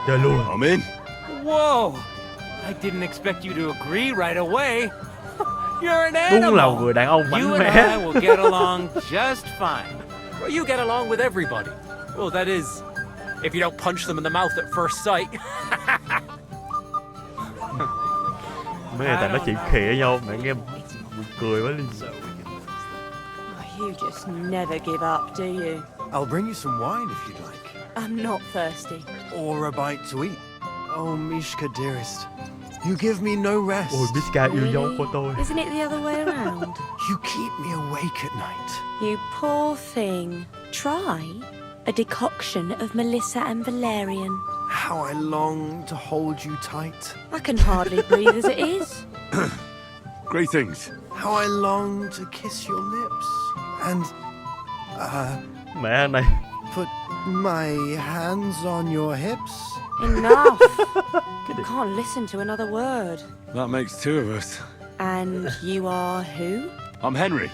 Chơi luôn. I'm in. Whoa! I didn't expect you to agree right away. You're an Đúng là animal. người đàn ông You mạnh and I mẽ. will get along just fine. Well, you get along with everybody. Well, that is, if you don't punch them in the mouth at first sight. Mấy người ta nói chuyện khịa với nhau, mẹ nghe buồn cười quá đi. You just never give up, do you? I'll bring you some wine if you'd like. I'm not thirsty. Or a bite to eat. Oh, Mishka, dearest. You give me no rest. Ôi, Mishka yêu dấu của tôi. Isn't it the other way around? You keep me awake at night. You poor thing. Try a decoction of Melissa and Valerian. How I long to hold you tight. I can hardly breathe as it is. Greetings. How I long to kiss your lips. And, Mẹ này. put my hands on your hips. Enough. I can't listen to another word. That makes two of us. And you are who? I'm Henry.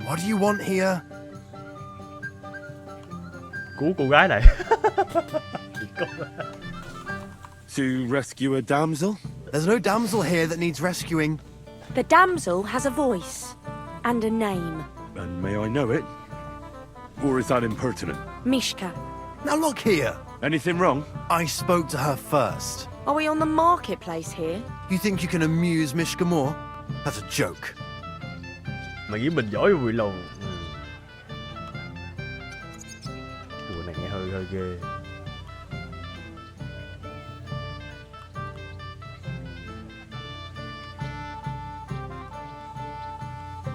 What do you want here? Cứu cô gái này. To rescue a damsel? There's no damsel here that needs rescuing. The damsel has a voice and a name. And may I know it? Or is that impertinent? Mishka. Now look here. Anything wrong? I spoke to her first. Are we on the marketplace here? You think you can amuse Mishka more? That's a joke. Mà nghĩ mình giỏi vui lòng. Đùa này nghe hơi ghê.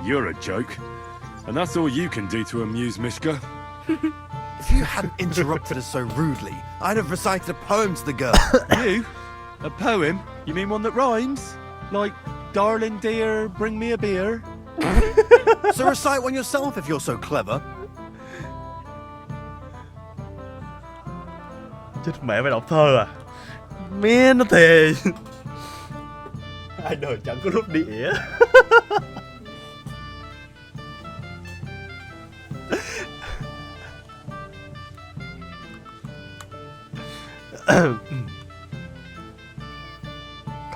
You're a joke. And that's all you can do to amuse Mishka. If you hadn't interrupted us so rudely, I'd have recited a poem to the girl. You? A poem? You mean one that rhymes? Like, darling dear, bring me a beer? So recite one yourself if you're so clever. Chết mẹ mày đọc thơ à? Mẹ nó thề. Ai đời chẳng có lúc đĩa.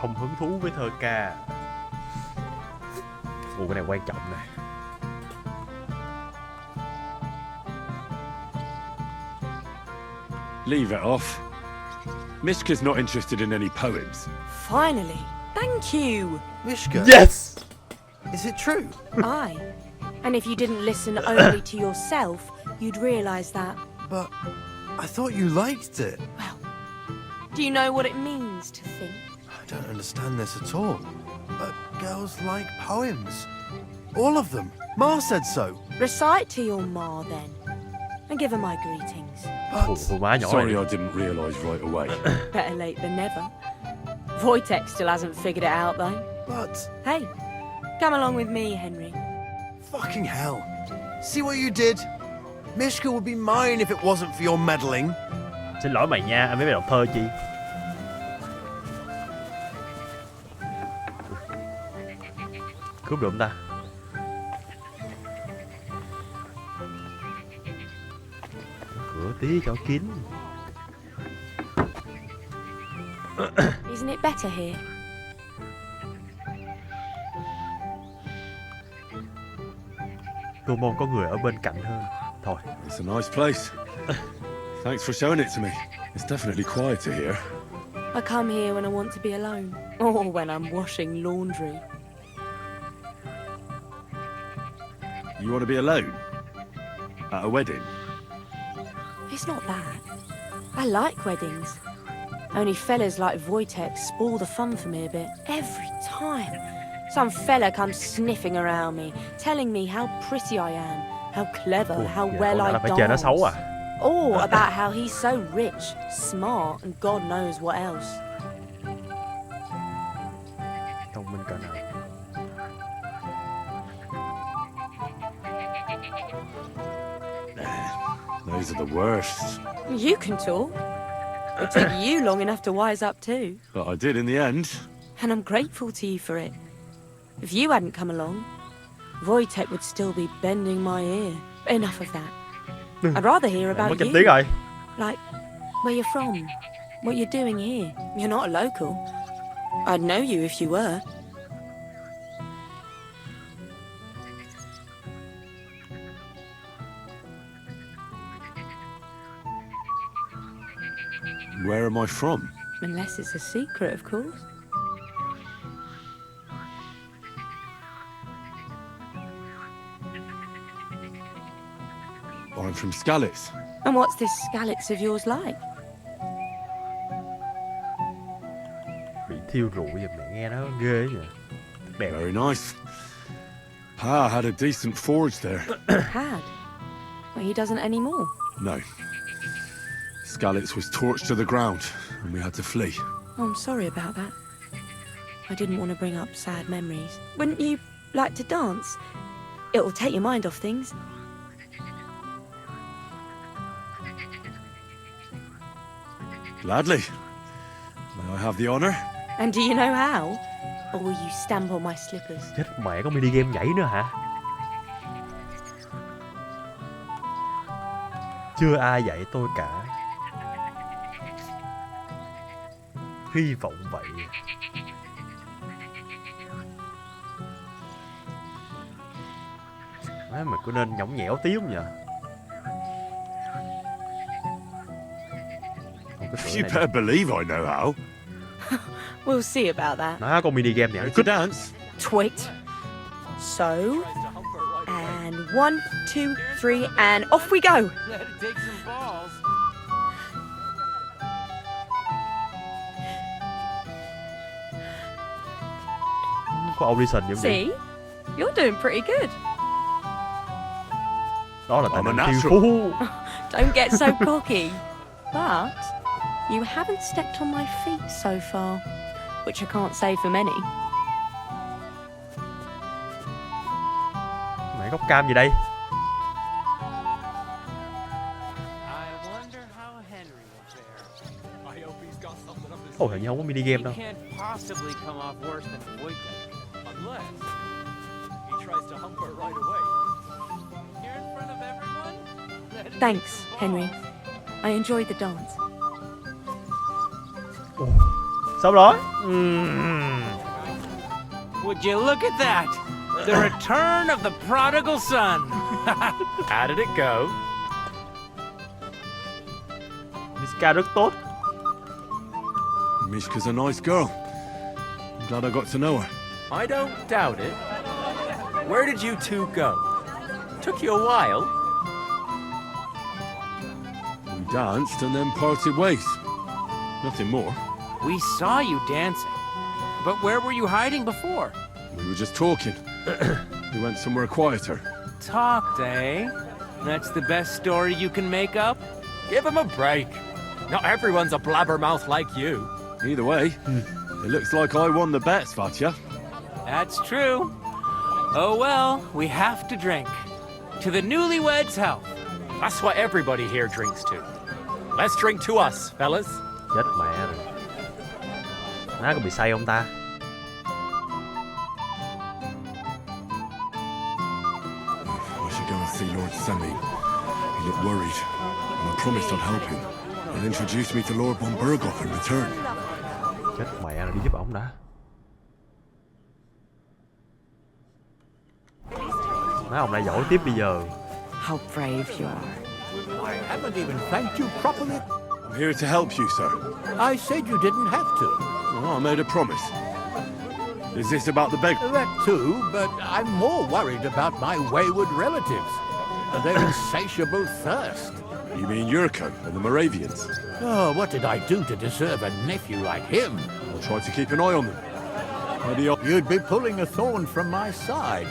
Không hứng thú với thơ ca. Ủa cái này quan trọng nè. Leave it off. Mishka's not interested in any poems. Finally. Thank you. Mishka. Yes! Is it true? Aye. And if you didn't listen only to yourself, you'd realise that. But I thought you liked it. Well, do you know what it means to think? I don't understand this at all. But girls like poems. All of them. Ma said so. Recite to your ma then. And give her my greetings. But Sorry I didn't realise right away. Better late than never. Wojtek still hasn't figured it out though. But Hey, come along with me, Henry. fucking hell. See what you did? Mishka would be mine if it wasn't for your meddling. Xin lỗi mày nha, anh biết mày đọc thơ chi. Cướp được không ta? Cửa tí cho kín. Isn't it better here? Tôi mong có người ở bên cạnh hơn. Thôi. It's a nice place. Thanks for showing it to me. It's definitely quieter here. I come here when I want to be alone. Or when I'm washing laundry. You want to be alone? At a wedding? It's not that. I like weddings. Only fellas like Wojtek spoil the fun for me a bit. Every time. Some fella comes sniffing around me, telling me how pretty I am, how clever, how well I dance. Or about how he's so rich, smart, and God knows what else. Thông minh cỡ nào? Those are the worst. You can talk. It took you long enough to wise up too. But I did in the end. And I'm grateful to you for it. If you hadn't come along, Wojtek would still be bending my ear. Enough of that. I'd rather hear about you. Like, where you're from, what you're doing here. You're not a local. I'd know you if you were. Where am I from? Unless it's a secret, of course. I'm from Skalitz. And what's this Skalitz of yours like? Bị thiêu rụi vậy mẹ nghe nó ghê nhỉ. Đẹp. Very nice. Pa had a decent forge there. Had? But he doesn't anymore. No. Skalitz was torched to the ground, and we had to flee. Oh, I'm sorry about that. I didn't want to bring up sad memories. Wouldn't you like to dance? It'll take your mind off things. Gladly. May I have the honor? And do you know how? Or will you stamp on my slippers? Chết mẹ, có mini game nhảy nữa hả? Chưa ai dạy tôi cả. Hy vọng vậy. Mày có nên nhõng nhẽo tí không nhỉ? You better believe I know how. We'll see about that. Nó có mini game nhảy. Good dance. Wait. So, and 1, 2, 3, and off we go. Take some balls. Có audition giống See, you're doing pretty good. Đó là tài năng thiên phú. Don't get so cocky. But you haven't stepped on my feet so far, which I can't say for many. Mày gốc cam gì đây? Ồ, hình như không có mini game đâu. Thanks, Henry. I enjoyed the dance. Sao đó? Would you look at that? The return of the prodigal son. How did it go? Mishka rất tốt. Mishka's a nice girl. I'm glad I got to know her. I don't doubt it. Where did you two go? Took you a while. We danced and then parted ways. Nothing more. We saw you dancing. But where were you hiding before? We were just talking. We went somewhere quieter. Talked, eh? That's the best story you can make up? Give him a break. Not everyone's a blabbermouth like you. Either way, it looks like I won the bet, Svatya. That's true. Oh well, we have to drink. To the newlyweds' health. That's what everybody here drinks to. Let's drink to us, fellas. Chết mẹ rồi. Nó có bị say không ta? I should go and see Lord Semi. He looked worried, and I promised I'd help him. He'll introduce me to Lord von Berghoff in return. Chết mẹ rồi, đi giúp ổng đã. Má ông lại giỏi tiếp bây giờ. How brave you are. I haven't even thanked you properly. I'm here to help you, sir. I said you didn't have to. Well, I made a promise. Is this about the beg? That too, but I'm more worried about my wayward relatives and their insatiable thirst. You mean Yurko and the Moravians? Oh, what did I do to deserve a nephew like him? I'll try to keep an eye on them. Maybe You'd be pulling a thorn from my side.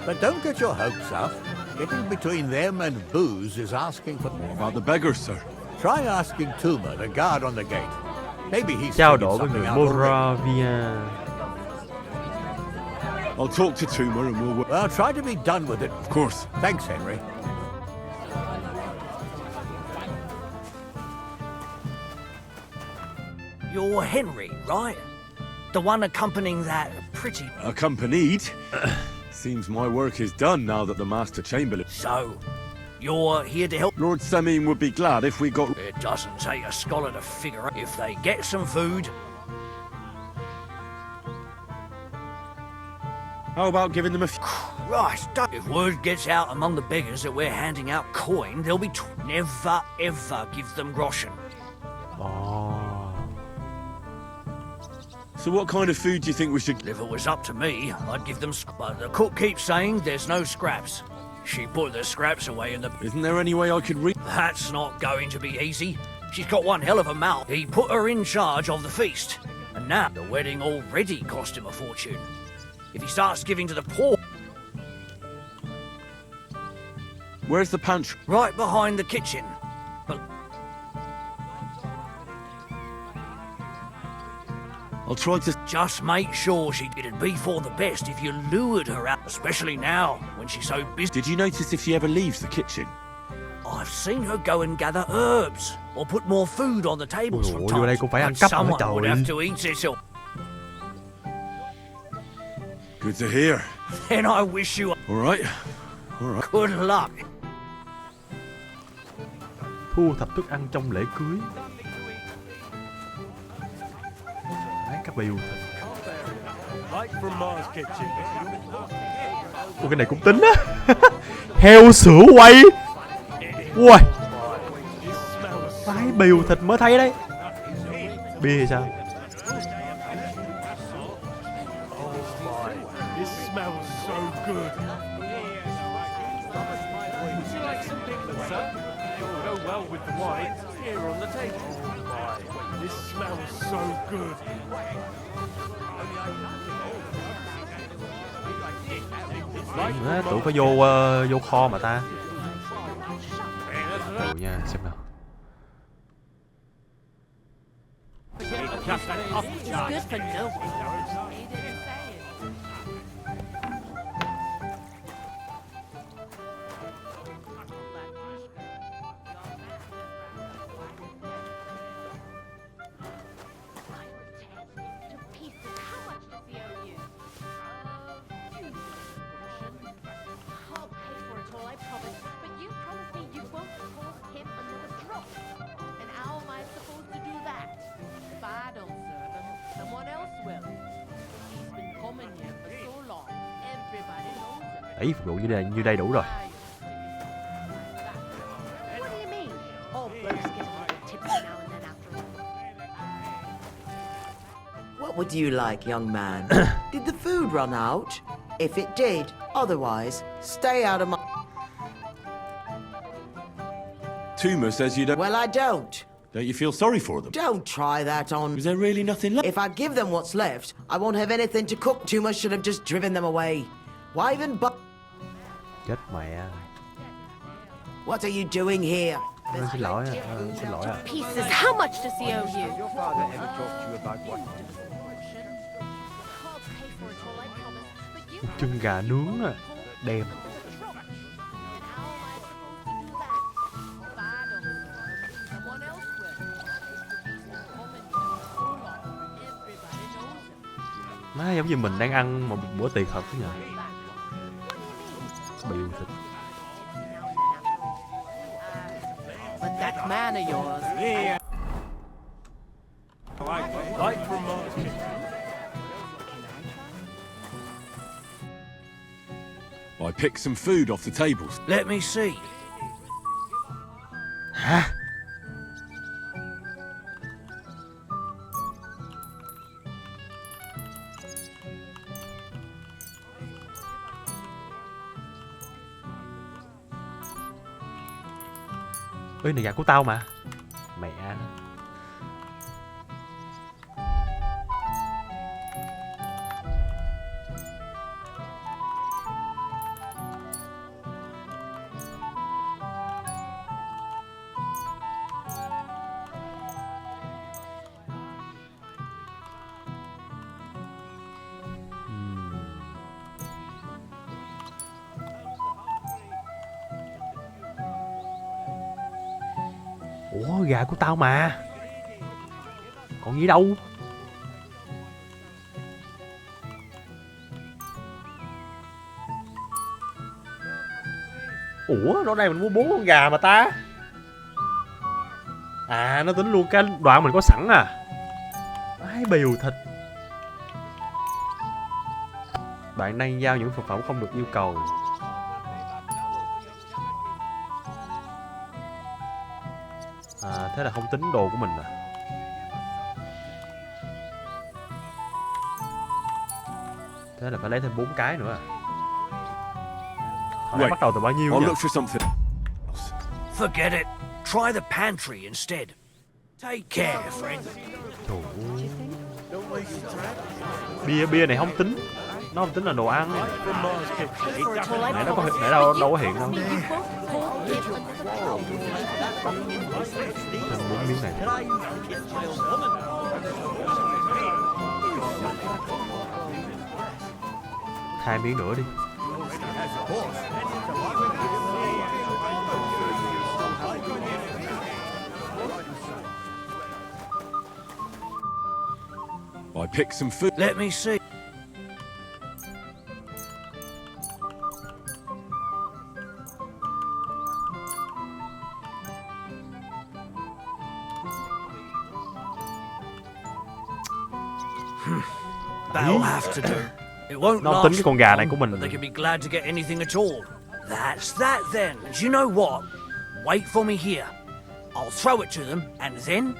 But don't get your hopes up. Getting between them and booze is asking for... What about the beggars, sir? Try asking Tuma, the guard on the gate. Maybe he's Trao figured đổi với something người out already. Moravia. I'll talk to Tuma and we'll... Well, try to be done with it. Of course. Thanks, Henry. You're Henry, right? The one accompanying that pretty... Accompanied? Seems my work is done now that the Master Chamberlain... So, you're here to help? Lord Semine would be glad if we got... It doesn't take a scholar to figure out if they get some food. How about giving them a... Christ, if word gets out among the beggars that we're handing out coin, they'll be... Never, ever give them groschen. Oh. So what kind of food do you think we should... If it was up to me, I'd give them... But the cook keeps saying there's no scraps. She put the scraps away in the... Isn't there any way I could read... That's not going to be easy. She's got one hell of a mouth. He put her in charge of the feast. And now the wedding already cost him a fortune. If he starts giving to the poor... Where's the pantry? Right behind the kitchen. But... I'll try to... Just make sure it'd be for the best if you lured her out, especially now, when she's so busy. Did you notice if she ever leaves the kitchen? I've seen her go and gather herbs, or put more food on the tables from vô đây time. cũng phải ăn But cắp hả someone trời? would have to eat it all. Good to hear. Then I wish you All right. good luck. Thu thập thức ăn trong lễ cưới. Bán các biểu thịt. Ủa, cái này cũng tính á. Heo sữa quay. Ui. Cái biểu thịt mới thấy đấy. Bia hay sao? Đó, tưởng phải vô kho mà ta. Đủ nha, xem nào. Good for no one. Đấy, phục vụ như đây đủ rồi. What would you like, young man? Did the food run out? If it did, otherwise, stay out of my... Tuma says you don't... Well, I don't. Don't you feel sorry for them? Don't try that on... Is there really nothing left? If I give them what's left, I won't have anything to cook. Tuma should have just driven them away. Why even Chết mẹ. What are you doing here? Xin lỗi ạ. Pieces. How much does he owe you? Your father ever talked to you about what? Một chân gà nướng à. Đem. Má giống như mình đang ăn một bữa tiệc thật thế nhỉ. Biểu thịt. But that man of yours. Yeah. Like from I picked some food off the tables. Let me see. Hả? Ê, này gà của tao mà. Mẹ. Ủa, gà của tao mà. Còn gì đâu. Ủa, đó đây mình mua 4 con gà mà ta. À, nó tính luôn cái đoạn mình có sẵn à. Ái bìu thịt. Bạn đang giao những thực phẩm không được yêu cầu. À, thế là không tính đồ của mình à. Thế là phải lấy thêm 4 cái nữa à. Hồi nãy bắt đầu từ bao nhiêu I'll nhỉ? look for something. Forget it. Try the pantry instead. Take care, friend. Bia này không tính. Nó không tính là đồ ăn. Nãy nó có đâu có hiện đâu. Thêm 4 miếng này. 2 miếng nữa đi. I picked some food. Let me see. That'll have to do. It won't Nó last tính cái con gà này long, của mình. but they can be glad to get anything at all. That's that then. And you know what? Wait for me here. I'll throw it to them, and then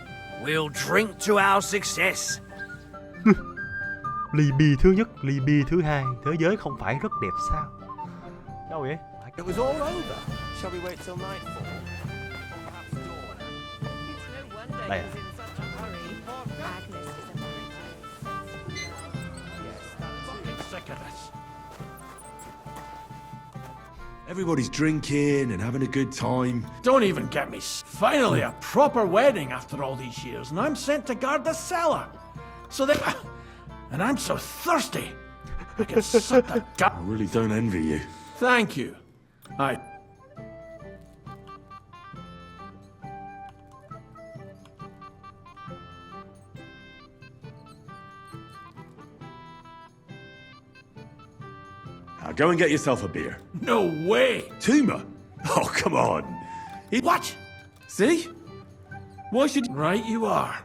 we'll drink to our success. Ly bia thứ nhất, ly bia thứ hai. Thế giới không phải rất đẹp sao? Đâu vậy? It was all over. Shall we wait till nightfall? Đây à. Everybody's drinking and having a good time. Don't even get me. Finally, a proper wedding after all these years, and I'm sent to guard the cellar. So they... And I'm so thirsty. I get sucked a gut. I really don't envy you. Thank you. Now go and get yourself a beer. No way. Tuma? Oh, come on. What? See? Why should... Right you are.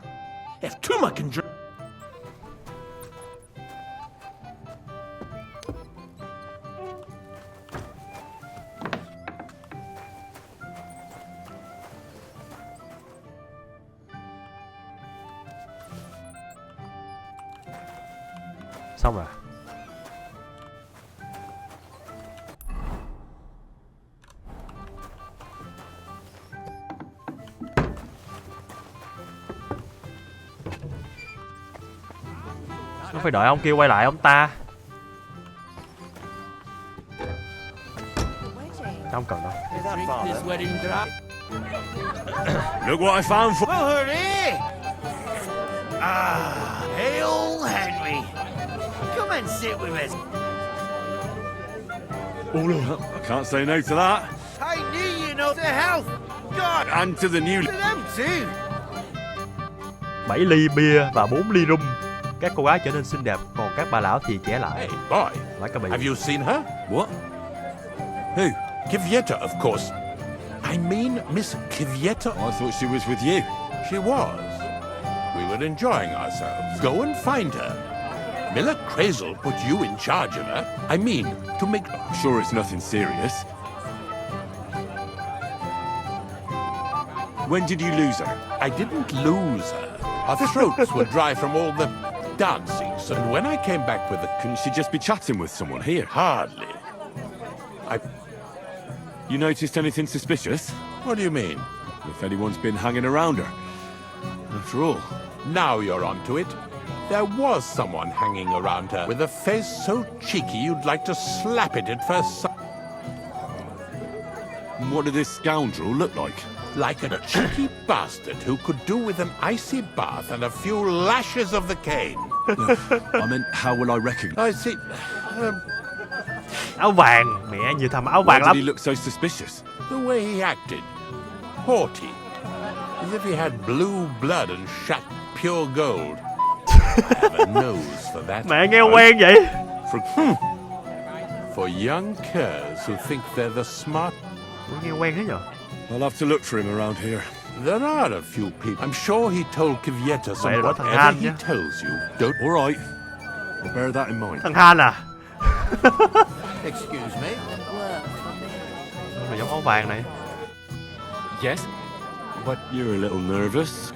If Tuma can drink... Xong rồi. Nó phải đợi ông kia quay lại ông ta. Không cần đâu. Look what I found for... Well, hooray! Ah, hail Henry. Come and sit with us. Oh, look, I can't say no to that. I knew you know to health. God, And to the new... to them too. 7 ly bia và 4 ly rum. Các cô gái trở nên xinh đẹp, còn các bà lão thì trẻ lại. Hey, boy, have you seen her? What? Who? Kivieta, of course. I mean Miss Kivieta. I thought she was with you. She was. We were enjoying ourselves. Go and find her. Miller Crazel put you in charge of her. I mean, to make... I'm sure it's nothing serious. When did you lose her? I didn't lose her. Our throats were dry from all the dancing, so when I came back with the... Couldn't she just be chatting with someone here? Hardly. You noticed anything suspicious? What do you mean? if anyone's been hanging around her. After all. Now you're onto it. There was someone hanging around her with a face so cheeky you'd like to slap it at first sight. What did this scoundrel look like? Like a cheeky bastard who could do with an icy bath and a few lashes of the cane. I meant, how will I recognize? I see. Áo vàng, mẹ nhiều thằng áo Why vàng did lắm. he look so suspicious? The way he acted. Haughty. As if he had blue blood and shat pure gold. I have a nose for that. Mẹ nghe quen vậy. For young curs who think they're the smart. Nghe quen thế nhở? I'll have to look for him around here. There are a few people. I'm sure he told Kvyetta some whatever he tells you. Don't. All right. I'll bear that in mind. Thằng Han à? Excuse me. Mà giống áo vàng này. Yes? What? You're a little nervous.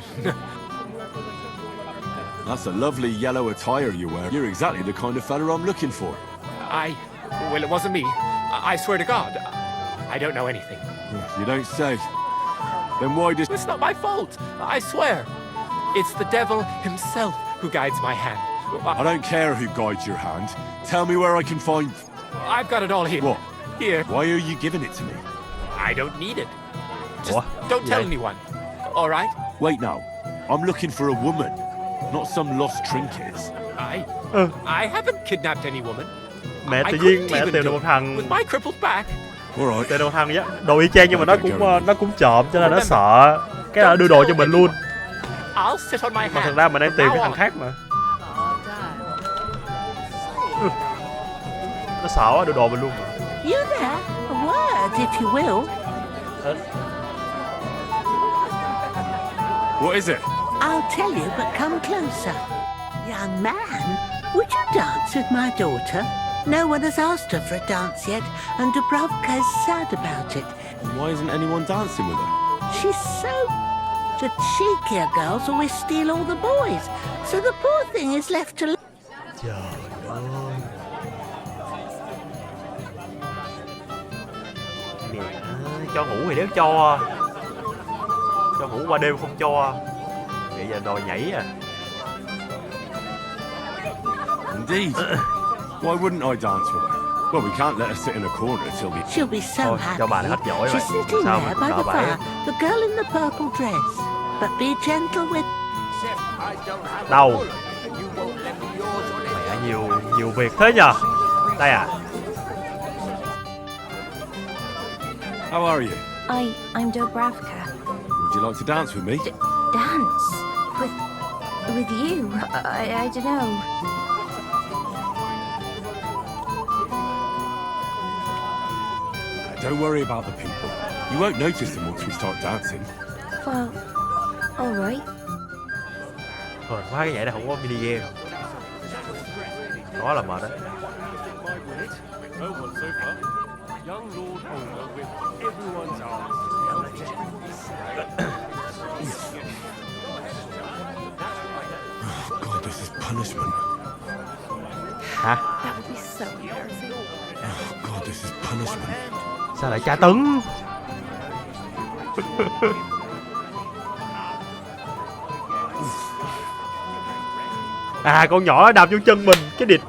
That's a lovely yellow attire you wear. You're exactly the kind of fella I'm looking for. Well, it wasn't me. I swear to God. I don't know anything. You don't say. Then why did... It's not my fault. I swear. It's the devil himself who guides my hand. I don't care who guides your hand. Tell me where I can find... I've got it all here. What? Here. Why are you giving it to me? I don't need it. Just don't tell anyone. All right? Wait now. I'm looking for a woman, not some lost trinkets. I haven't kidnapped any woman. Mẹ tự nhiên mẹ tìm được một thằng. With my crippled back. Tìm được một thằng nhá. Đồ y chang nhưng mà nó cũng trộm cho nên nó sợ. Cái là đưa đồ cho mình luôn. I'll sit on my hand. Mà thật ra mình đang tìm cái thằng khác mà. Nó sợ quá đưa đồ mình luôn mà. You there? A word, if you will. What is it? I'll tell you, but come closer. Young man, would you dance with my daughter? No one has asked her for a dance yet, and Dubrovka is sad about it. Why isn't anyone dancing with her? She's so... The cheekier girls always steal all the boys, so the poor thing is left to... Trời ơi. Mẹ ơi, cho ngủ thì đéo cho. Cho ngủ qua đêm không cho. Vậy giờ đòi nhảy à. Indeed. Why wouldn't I dance with her? Well, we can't let her sit in a corner till we... She'll be so happy. Cho bà này hết giỏi vậy. She's sitting there by the fire, the girl in the purple dress. But be gentle with... Đâu? Mẹ nhiều việc thế nhờ. Đây à. How are you? I'm Dubravka. Would you like to dance with me? Dance? With you? I don't know. Don't worry about the people. You won't notice them once we start dancing. Well, alright. Thôi quá cái vậy là không có mini game. Đó là mệt đấy. God, this is punishment. Hả? That would be so embarrassing. Oh God, this is punishment. Sao lại tra tấn? À, con nhỏ đạp vô chân mình, cái địch.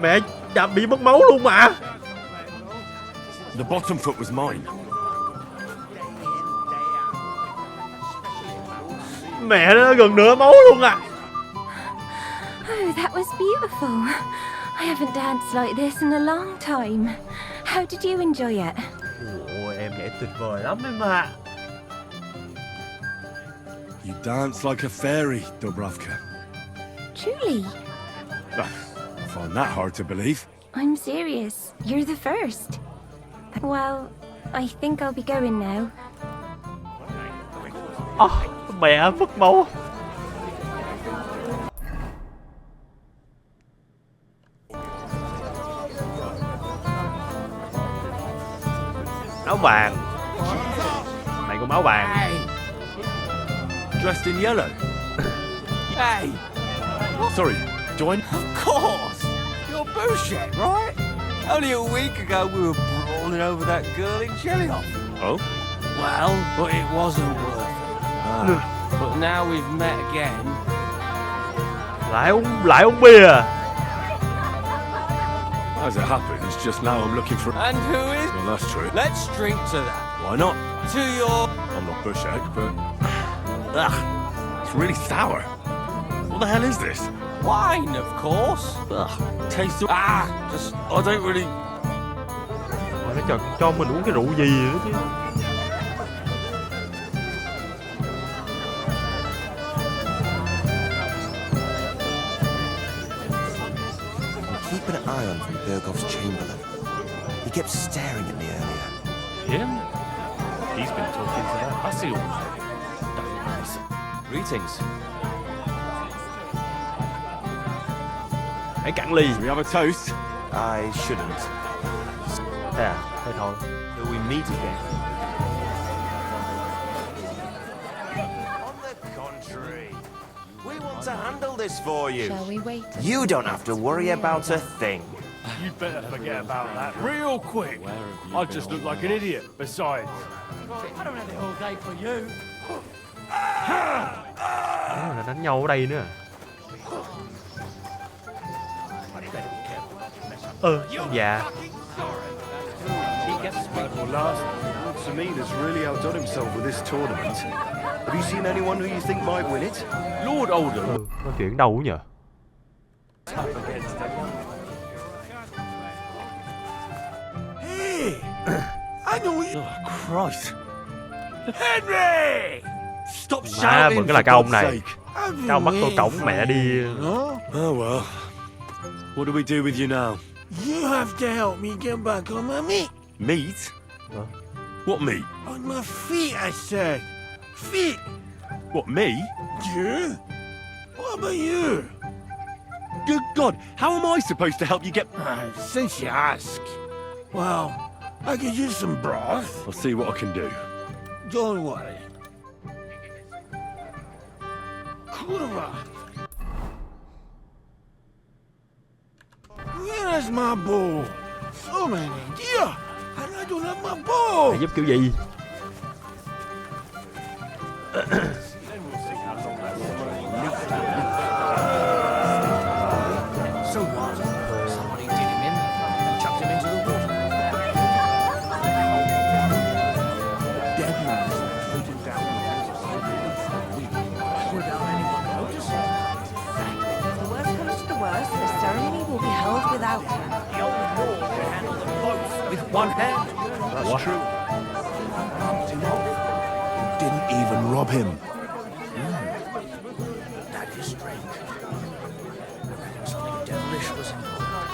Mẹ, đạp bị mất máu luôn mà. The bottom foot was mine. Mẹ, nó gần nửa máu luôn à. Oh, that was beautiful. I haven't danced like this in a long time. How did you enjoy it? Ôi, em nhảy tuyệt vời lắm em ạ. You dance like a fairy, Dubravka. Truly? I find that hard to believe. I'm serious. You're the first. Well, I think I'll be going now. Mẹ mất máu. Áo vàng. Mày cũng áo vàng. Dressed in yellow. Hey! Sorry, do I... Of course! You're Boucher, right? Only a week ago we were brawling over that girl in Jelly-Off. Oh? Well, but it wasn't worth it. But now we've met again. Lại uống bia. As it happens, just now I'm looking for... And who is... Well, that's true. Let's drink to that. Why not? To your... I'm not bush egg, but... Ugh, it's really sour. What the hell is this? Wine, of course. Ugh, tastes of... Just... I don't really... Nó cho mình uống cái rượu gì nữa chứ. Keep an eye on from Bergoff's chamberlain. He kept staring at me earlier. Him? He's been talking to that hussy all day. Greetings. Hãy cạn ly. We have a toast? I shouldn't. Thế à? Thế thôi. Till we meet again. On the contrary, we want to handle this for you. Shall we wait? You don't have to worry about a thing. You better forget about that real quick. I just look like an idiot, besides. I don't have the whole day for you. Là đánh nhau ở đây nữa. Dạ. Well, last, Semina's really outdone himself with this tournament. Have you seen anyone who you think might win it? Lord Oldham. Có chuyện đâu nhỉ? Hey, I know you. Oh, Christ. Henry! Stop Má shouting, vẫn là for cái ông God's này. sake. Cái ông bắt tôi cổng mẹ đi. Oh well. What do we do with you now? You have to help me get back on my meat. Meat? What meat? On my feet, I said. Feet. What, me? Yeah? What about you? Good God, how am I supposed to help you get... Since you ask. Well, I could use some broth. I'll see what I can do. Don't worry. Kurwa. Where is my bow? So many deer, and I don't have my bow. Mày giúp kiểu gì? So what? Somebody did him in and chucked him into the water. Devils put him down without anyone noticing. If the worst comes to the worst, the ceremony will be held without him. The old lord can handle them both with one hand. That's true. Didn't even rob him. That is strange. I reckon something devilish was involved.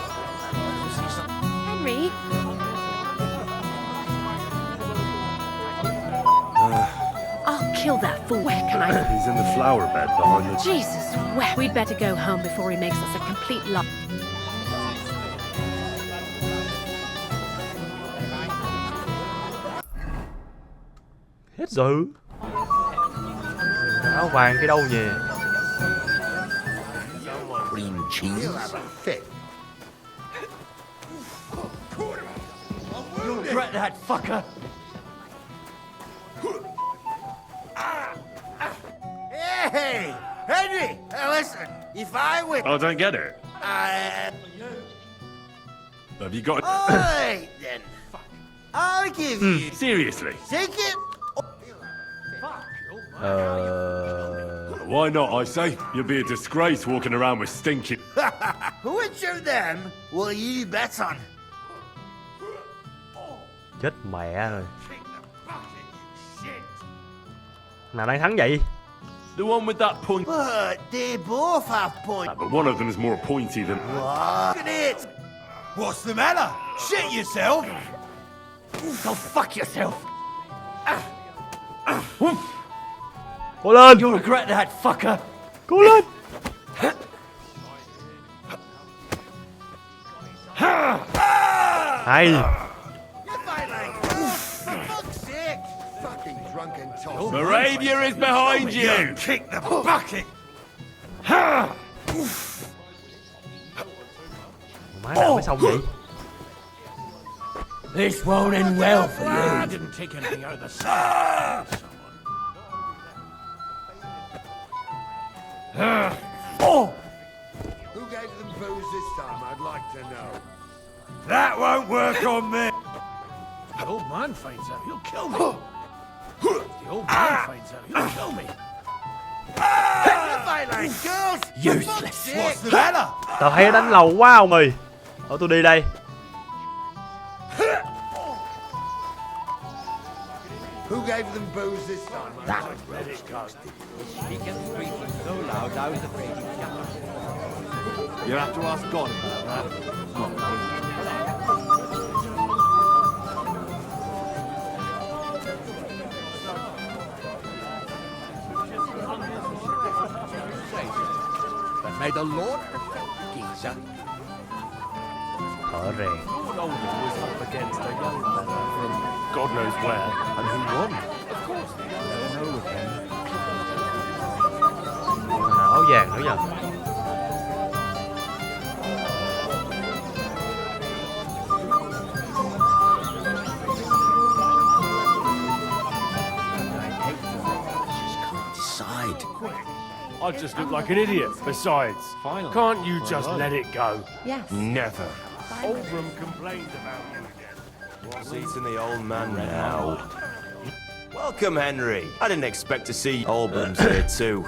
You see something? Henry? I'll kill that fool. Where can I... He's in the flower bed behind the... Jesus, where? We'd better go home before he makes us a complete lot. Hết rồi. Áo vàng cái đâu nhỉ? Cream cheese. You'll regret that, fucker. Hey! Henry! Listen, if I win... I don't get it. Have you got... Alright then. I'll give you... Seriously? Take it... Why not, I say? You'll be a disgrace walking around with stinking... Which of them will you bet on? Chết mẹ rồi. Nào đang thắng vậy? The one with that point... But they both have points. But one of them is more pointy than... What? Look at it! What's the matter? Shit yourself? Go fuck yourself! Cố lên! You'll regret that, fucker. Cố lên! Hay! Moravia is behind you! Kick the bucket! Má nào mới xong vậy? This won't end well for you. I didn't take anything out of the cellar. Who gave them booze this time, I'd like to know. That won't work on me. The old man finds out, he'll kill me. The old man finds out, he'll kill me. Useless. What's the matter? Tao thấy đánh lầu quá ông ơi. Thôi tôi đi đây. Who gave them booze this time? That let it go. He kept speaking so loud, I was afraid he'd jump. You have to ask God about that. Not me. But may the Lord geezer. Thở rèn. Lord Oldham was up against a young fella from God knows where, and who won? Of course, they never know with him. Áo vàng nữa nha. I just look like an idiot. Besides, can't you just let it go? Yes. Never. Oldham complained about you again. What's eating the old man now? Welcome, Henry. I didn't expect to see Oldham's here too.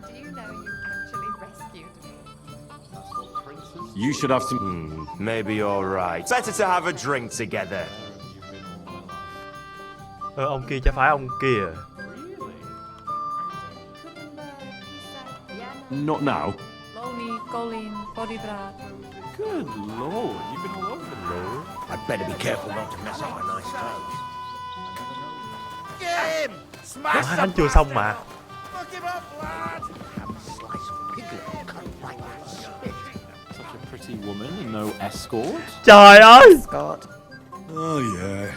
Do you know you actually rescued me? You should have some... Maybe you're right. Better to have a drink together. Ông kia chả phải ông kia. Not now. Loni, Colin, Bodybrat. Good lord, you've been all over the place. I'd better be careful not to mess up my nice toes. Get him! Smash Đánh chưa xong mà. Fuck him up, lad! Have a slice of piglet cut right out of spit. Such a pretty woman and no escort. Trời ơi! Scott. Oh, yeah.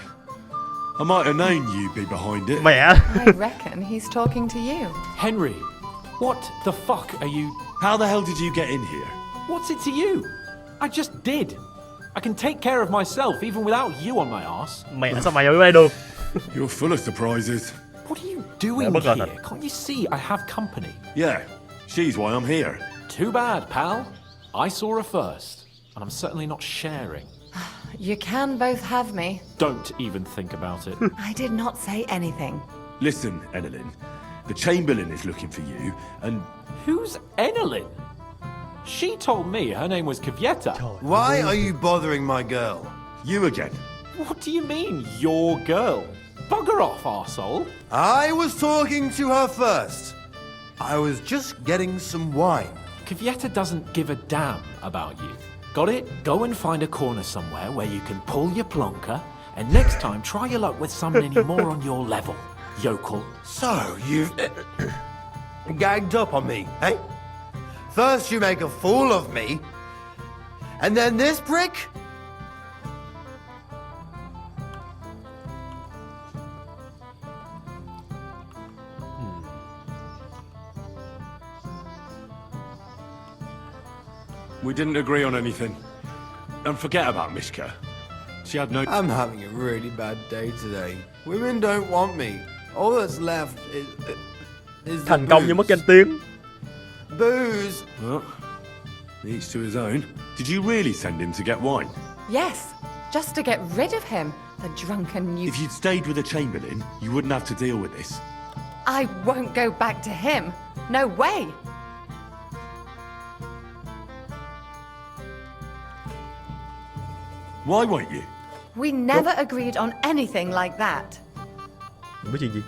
I might have known you'd be behind it. Mẹ. I reckon he's talking to you. Henry, what the fuck are you... How the hell did you get in here? What's it to you? I just did. I can take care of myself even without you on my ass. Mẹ sao mày ở đây được? You're full of surprises. What are you doing here? Can't you see I have company? Yeah, she's why I'm here. Too bad, pal. I saw her first, and I'm certainly not sharing. You can both have me. Don't even think about it. I did not say anything. Listen, Enelin, the Chamberlain is looking for you, and... Who's Enelin? She told me her name was Kvyetta. Why are you bothering my girl? You again. What do you mean, your girl? Bugger off, arsehole. I was talking to her first. I was just getting some wine. Kvyetta doesn't give a damn about you. Got it? Go and find a corner somewhere where you can pull your plonker, and next time try your luck with someone any more on your level, yokel. So, you've gagged up on me, eh? First you make a fool of me, and then this prick? We didn't agree on anything. And forget about Mishka. She had no... I'm having a really bad day today. Women don't want me. All that's left is the Thành công nhưng mất danh tiếng. Booze. Well, each to his own. Did you really send him to get wine? Yes, just to get rid of him, the drunken If you'd stayed with the Chamberlain, you wouldn't have to deal with this. I won't go back to him. No way. Why won't you? We never agreed on anything like that. Biết chuyện gì?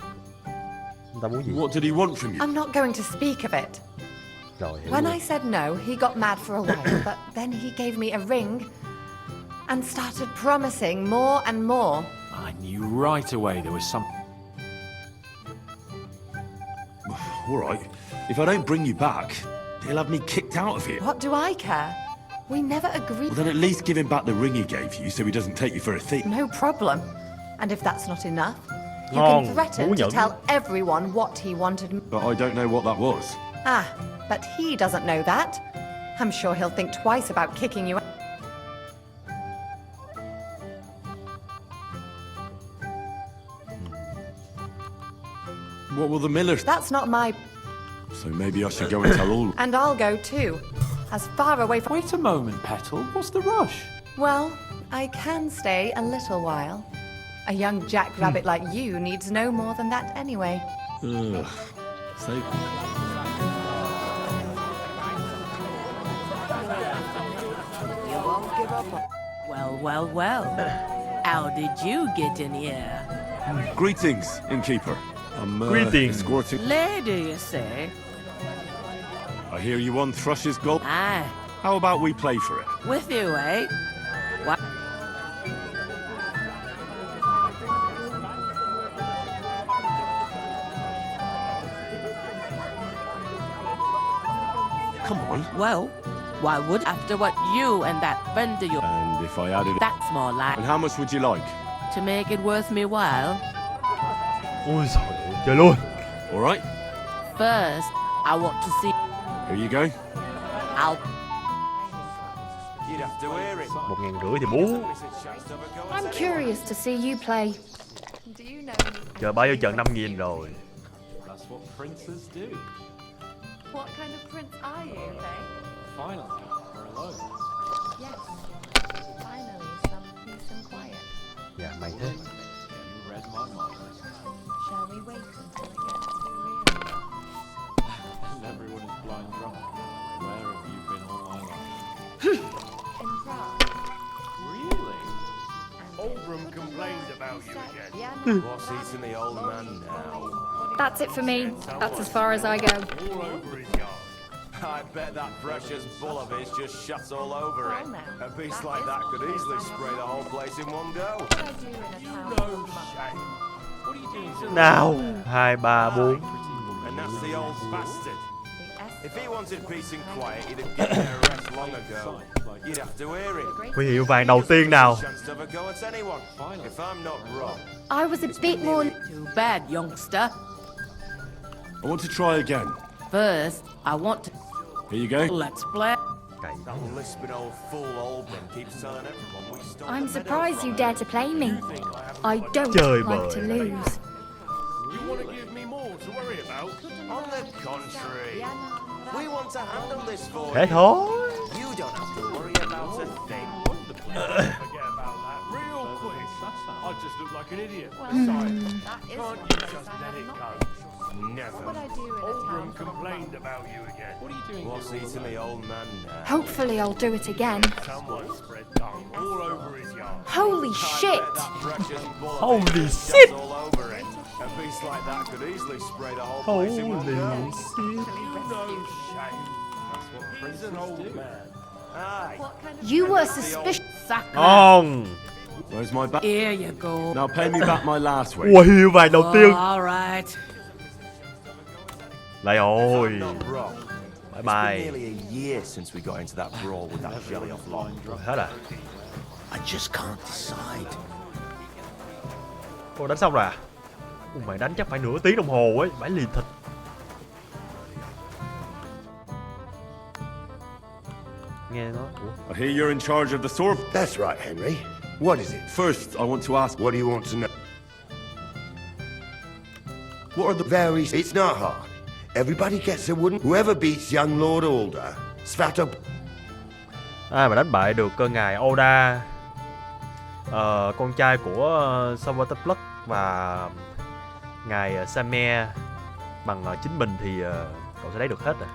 Ta muốn gì? What did he want from you? I'm not going to speak of it. Rồi, hiểu When rồi. I said no, he got mad for a while, but then he gave me a ring and started promising more and more. I knew right away there was some... All right. If I don't bring you back, he'll have me kicked out of here. What do I care? We never agreed. Well, then at least give him back the ring he gave you so he doesn't take you for a thief. No problem. And if that's not enough, you Ngon, can threaten thú to nhận. tell everyone what he wanted. But I don't know what that was. Ah, but he doesn't know that. I'm sure he'll think twice about kicking you out. What will the millers... That's not my... So maybe I should go and tell all... And I'll go too. As far away from... Wait a moment, Petal. What's the rush? Well, I can stay a little while. A young jackrabbit like you needs no more than that anyway. Ugh. So... Well. How did you get in here? Greetings, innkeeper. I'm Greetings. escorting... Lady, you say? I hear you won Thrush's gold. Aye. How about we play for it? With you, eh? What? Come on. Well, why would after what you and that friend of yours... And if I added... That's more like... And how much would you like? To make it worth me while. Ôi trời ơi, chơi luôn. All right. First, I want to see... Here you go. I'll... You'd have to hear it. 1.500 thì bú. I'm curious to see you play. Do you know... Giờ bao nhiêu trận 5.000 rồi. That's what princes do. What kind of prince are you, Faye? Finally, we're alone. Yes. Finally, some peace and quiet. Dạ mày thế. You read my mind. Shall we wait until it gets too real? And everyone is blind drunk. Where have you been all my life? In Prague. Really? Oldham complained about you again. What's eating the old man now? That's it for me. That's as far as I go. All over his yard. I bet that precious bull of his just shuts all over it. A beast like that could easily spray the whole place in one go. What are you doing? Nào, 2, 3, 4. And that's the old bastard. If he wanted peace and quiet, he'd have given her a rest long ago. You'd have to hear it. Huy hiệu vàng đầu tiên nào. Chance to have a go at anyone. If I'm not wrong. I was a bit more... Too bad, youngster. I want to try again. First, I want to... Here you go. Let's play. That lisping old fool Oldman keeps telling everyone we stole I'm the surprised you meadow dare to play me. I don't Trời like bời. to lose. You want to give me more to worry about? On the contrary, we want to handle this for Thế you. thôi. You don't have to worry about a thing. Forget about that real quick. I just look like an idiot. Besides, can't you just let it go? Never. Oldham complained about you again. What are you doing? What's eating the old man now? Hopefully I'll do it again. Someone spread dung all over his yard. Holy shit! Holy shit! All over it. A beast like that could easily spray the whole place in one go. No shame. He's an old man. Aye. You were suspicious. Ngon. Where's my back? Here you go. Now pay me back my last way. Ủa hiệu vàng đầu tiên. All right. Lại rồi. Not wrong. Bye It's been bye. nearly a year since we got into that brawl with that jelly off lot. Hết à? I just can't decide. Ồ đánh xong rồi à? Ủa, mày đánh chắc phải nửa tiếng đồng hồ ấy, phải liền thịt. Nghe nó. Ủa? I hear you're in charge of the sword. That's right, Henry. What is it? First, I want to ask, What do you want to know? What are the varies? It's not hard. Everybody gets a wooden. Whoever beats young Lord Alder, Svato. Ai mà đánh bại được cơ ngài Oda, con trai của Svato và ngài Same bằng chính mình thì cậu sẽ lấy được hết rồi.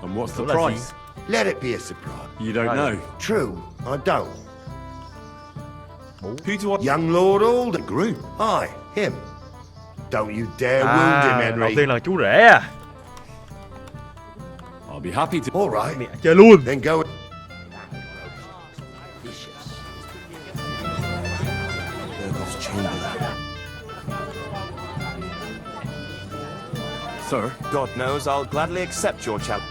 And what's the Ủa là gì? price? Let it be a surprise. You don't know. True, I don't. Who do I... Young Lord Alder. Group. Aye, him. Don't you dare wound him, Henry. Đầu tiên là chú rể à. I'll be happy to... All right. Mẹ chơi luôn. Then go. Berghoff's chamberlain. Sir? God knows I'll gladly accept your challenge.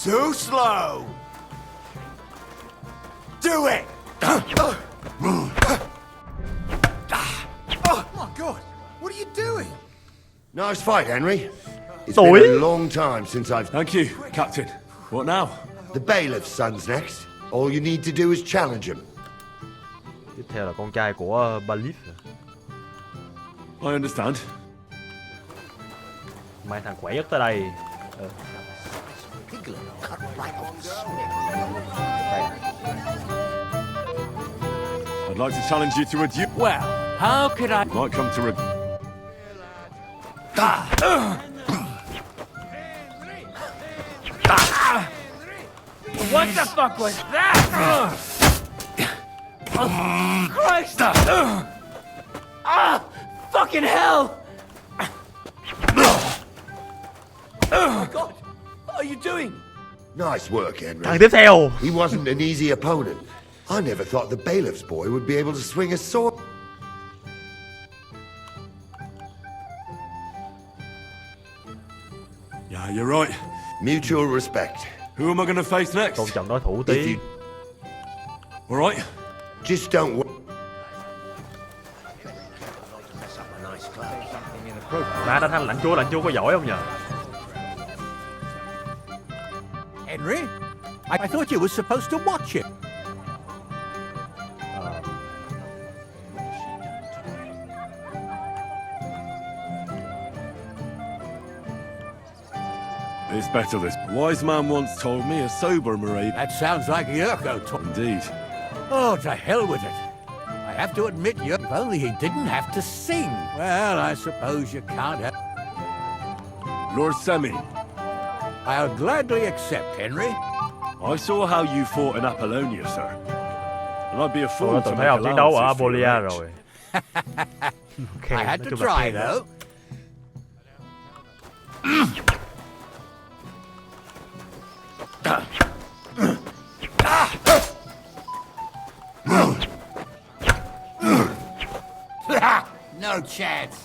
Too slow. Do it. Oh my God! What are you doing? Nice fight, Henry. It's Sorry? been a long time since I've... Thank you, Captain. What now? The bailiff's son's next. All you need to do is challenge him. Tiếp theo là con trai của Bailiff. I understand. Mang thằng khỏe nhất tới đây. I'd like to challenge you to a duel. Well, how could I... Might come to a... What the fuck was that? Christ! Fucking hell! Oh my God! What are you doing? Nice work, Henry. Thằng tiếp theo. He wasn't an easy opponent. I never thought the bailiff's boy would be able to swing a sword. Yeah, you're right. Mutual respect. Who am I going to face next? Tôn trọng đối thủ tí. All right. Just don't. Đã đánh lãnh chúa có giỏi không nhờ? Henry, I thought you were supposed to watch it. It's better this. Wise man once told me a sober Marie. That sounds like Yurko talk. Indeed. Oh, to hell with it. I have to admit, if only he didn't have to sing. Well, I suppose you can't have... Lord Semi. I'll gladly accept, Henry. I saw how you fought in Apollonia, sir. And I'd be a Tôi fool đã to từng make thấy ông chiến đấu ở allowances for your Apollonia age. rồi. I had to try, though. No chance.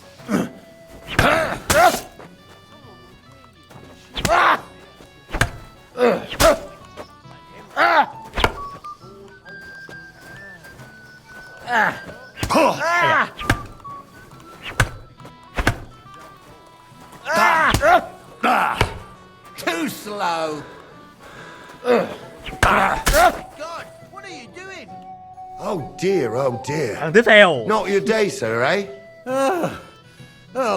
Too slow. God, what are you doing? Oh dear, oh dear. Thằng tiếp theo. Not your day, sir, eh? Oh,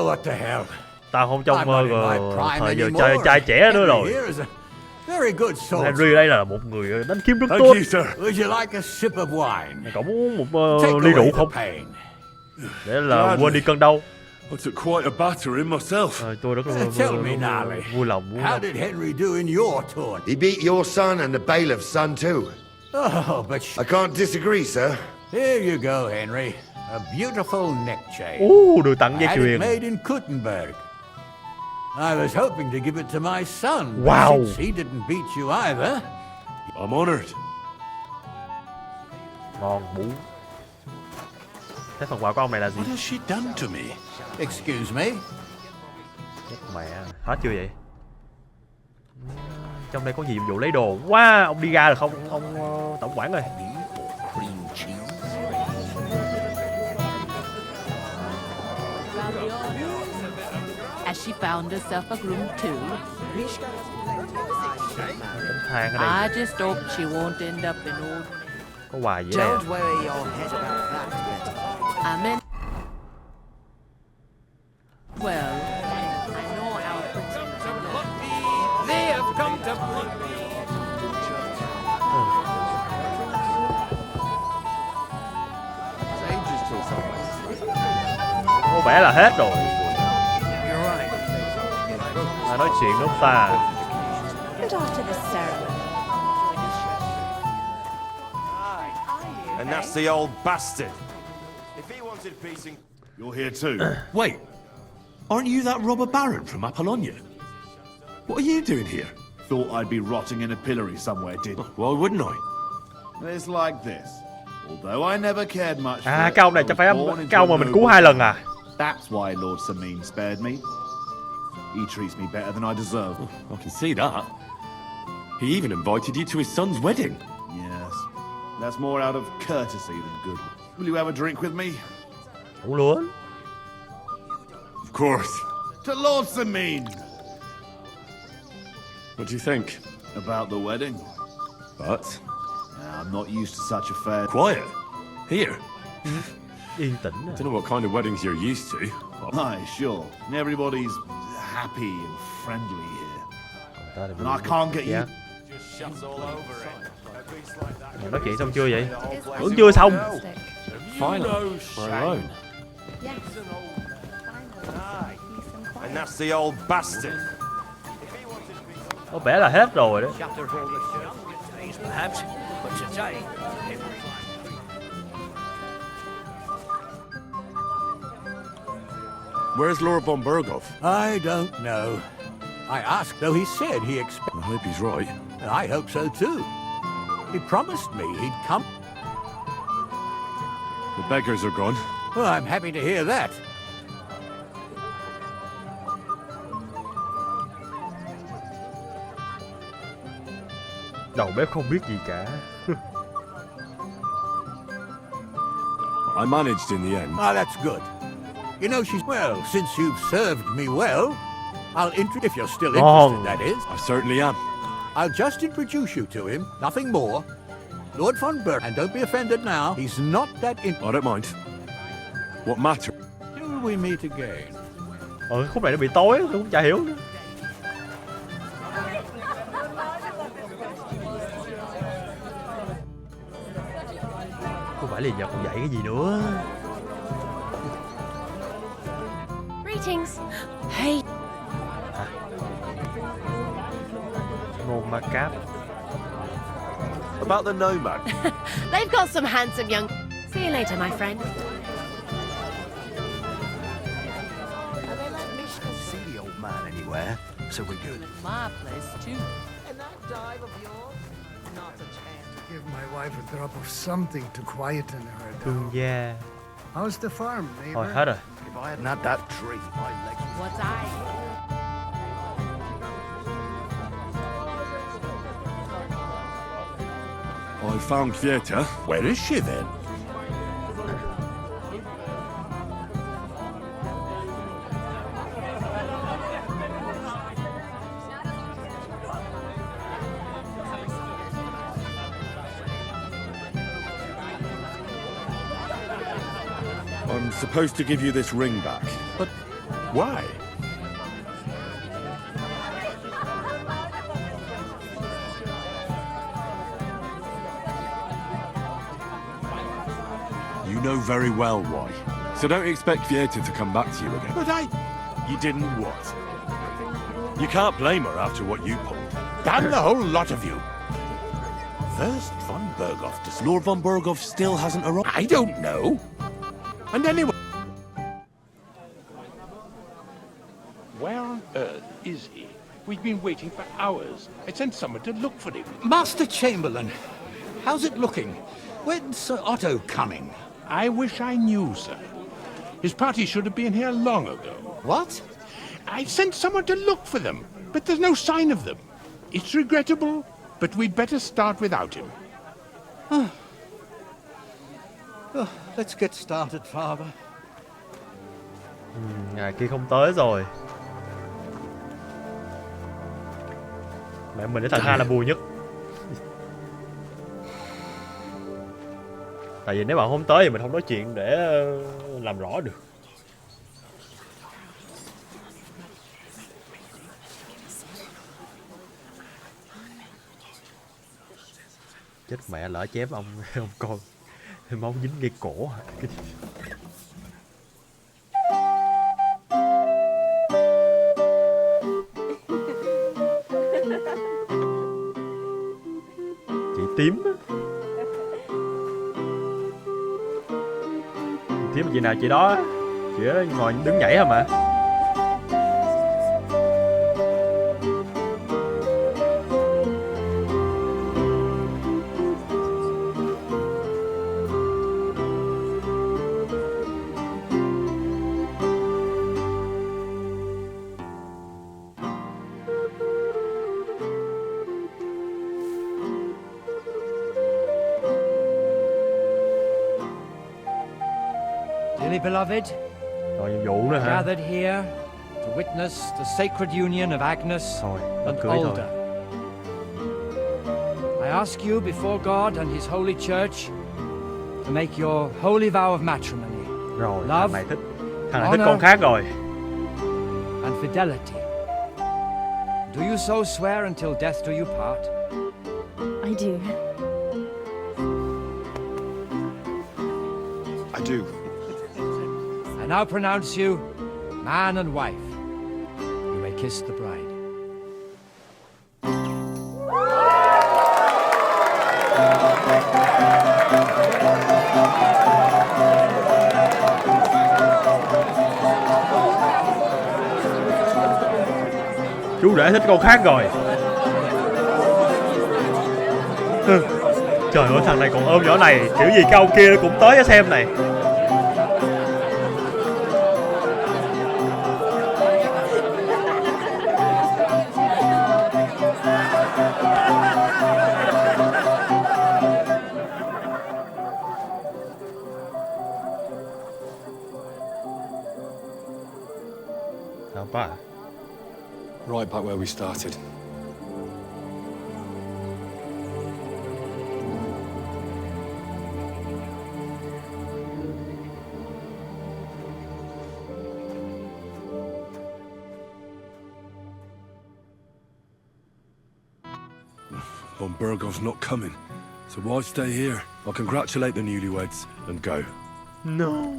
what the hell. Tao không trong I'm not in my prime thời giờ anymore. trai trẻ nữa Henry rồi. here is a very good sort. Henry đây là một người đánh kiếm rất Thank tốt. you, sir. Would you like a sip of wine? Cậu muốn một Take ly away rượu the không? pain. Để là quên đi cơn đau. I took quite a battering myself. Tôi rất Tell me, Nally, vui lòng. how did Henry do in your tour? He beat your son and the bailiff's son too. Oh, but I can't disagree, sir. here you go, Henry. A beautiful neck chain. Được tặng I dây had it chuyền. made in Kuttenberg. I was hoping to give it to my son. Wow. Since he didn't beat you either. I'm honored. Ngon bú. Thế phần quà của ông này là gì? What has she done to me? Excuse me. Chết mẹ, hết chưa vậy? Trong đây có nhiệm vụ lấy đồ. Wow, ông đi ra được không? Ông tổng quản ơi. Has she found herself a groom too? Hàng ở đây. I just hope she won't end up in old... Có quà gì đây? Don't worry your head about that, Betty. I mean... Well, I know how to put things in. They have come to bring me. Có vẻ là hết rồi. Nói chuyện lúc ta. And after the ceremony. And that's the old bastard. If he wanted peace and... You're here too. Wait, aren't you that robber baron from Apollonia? What are you doing here? Thought I'd be rotting in a pillory somewhere, did? Why wouldn't I? It's like this. Although I never cared much for À, it, cái ông này I chắc was phải born into cái ông a mà mình noble cứu 2 lần family. à? That's why Lord Samin spared me. He treats me better than I deserve. I can see that. He even invited you to his son's wedding. Yes. That's more out of courtesy than good. Will you have a drink with me? Uống luôn. Of course. To Lord Samin! What do you think? About the wedding? But I'm not used to such affair. Quiet. Here. Yên tĩnh. I don't know what kind of weddings you're used to. Aye, sure. Everybody's happy and friendly here. And I can't get you. Nói chuyện xong chưa vậy? Vẫn chưa xong. Finally, we're alone. And that's the old bastard. Có vẻ là hết rồi đấy. Where's Lord von Berghoff? I don't know. I asked, though he said he expected. I hope he's right. I hope so too. He promised me he'd come. The beggars are gone. Well, I'm happy to hear that. Đầu bếp không biết gì cả. I managed in the end. Ah, that's good. You know, she's... Well, since you've served me well, I'll if you're still interested, that is. I certainly am. I'll just introduce you to him, nothing more. Lord von Berg, and don't be offended now, he's not that I don't mind. What matter? Till we meet again. Khúc này nó bị tối, tôi cũng chả hiểu nữa. Không phải là giờ còn dạy cái gì nữa. Greetings. Hey. Ngôn ma cáp. About the nomad. They've got some handsome young... See you later, my friend. See the old man anywhere, so we're good. My place, too. And that dive of yours? Not a chance. Give my wife a drop of something to quieten her Thương down. gia. How's the farm, neighbor? Thôi hết rồi. If I hadn't had that tree, my legs... What's I? I found Vieta. Where is she then? I'm supposed to give you this ring back. But why? You know very well why. So don't expect Vieta to come back to you again. But You didn't what? You can't blame her after what you pulled. Damn the whole lot of you. First von Berghoff to... Lord von Berghoff still hasn't arrived. I don't know. And anyway... Where on earth is he? We've been waiting for hours. I sent someone to look for him. Master Chamberlain, how's it looking? When's Sir Otto coming? I wish I knew, sir. His party should have been here long ago. What? I sent someone to look for them, but there's no sign of them. It's regrettable, but we'd better start without him. Let's get started, Father. Ngày kia không tới rồi. Mẹ mình để thằng hai là buồn nhất. Tại vì nếu bạn không tới thì mình không nói chuyện để làm rõ được. Chết mẹ, lỡ chém ông con máu dính ngay cổ. Chị tím á. Tím chị nào chị đó, chị đó ngồi đứng nhảy hả mà. Dearly beloved, gathered here to witness the sacred union of Agnes and Alda. I I ask you before God and His holy church to make your holy vow of matrimony. Rồi, Love, thằng này thích con khác rồi. And fidelity. Do you so swear until death do you part? I do. I do. I now pronounce you man and wife. You may kiss the bride. Chú rể thích con khác rồi. Trời ơi, thằng này còn ôm nhỏ này, kiểu gì cái ông kia cũng tới cho xem này. Right back where we started. Von Bergov's not coming, so why stay here? I'll congratulate the newlyweds and go. No.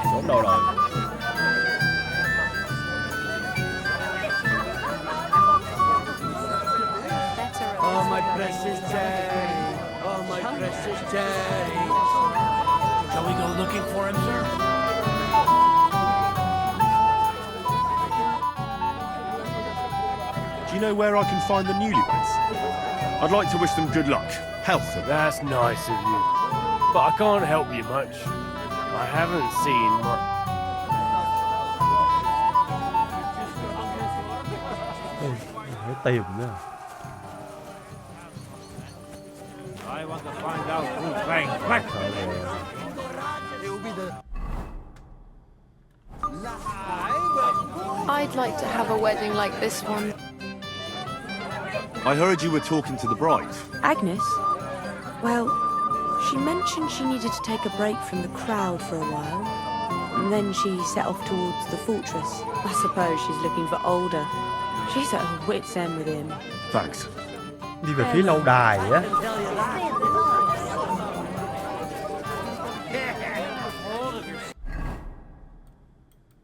Trốn đâu rồi? Oh, my precious Teddy. Oh, my precious Teddy. Shall we go looking for him, sir? Do you know where I can find the newlyweds? I'd like to wish them good luck, health. That's nice of you, but I can't help you much. I haven't seen much. Phải tìm nữa. I want to find out who's playing crack. I'd like to have a wedding like this one. I heard you were talking to the bride. Agnes? Well, she mentioned she needed to take a break from the crowd for a while. And then she set off towards the fortress. I suppose she's looking for older. She's at her wit's end with him. Thanks. Đi về phía lâu đài á.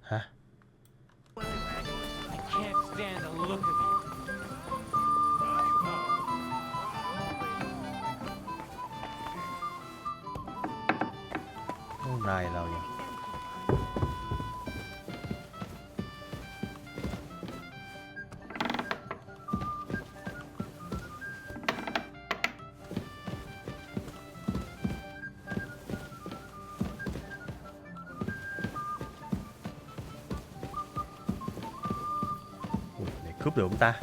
Hả? I can't stand the look of you. Lâu đài đâu vậy? Cướp được không ta?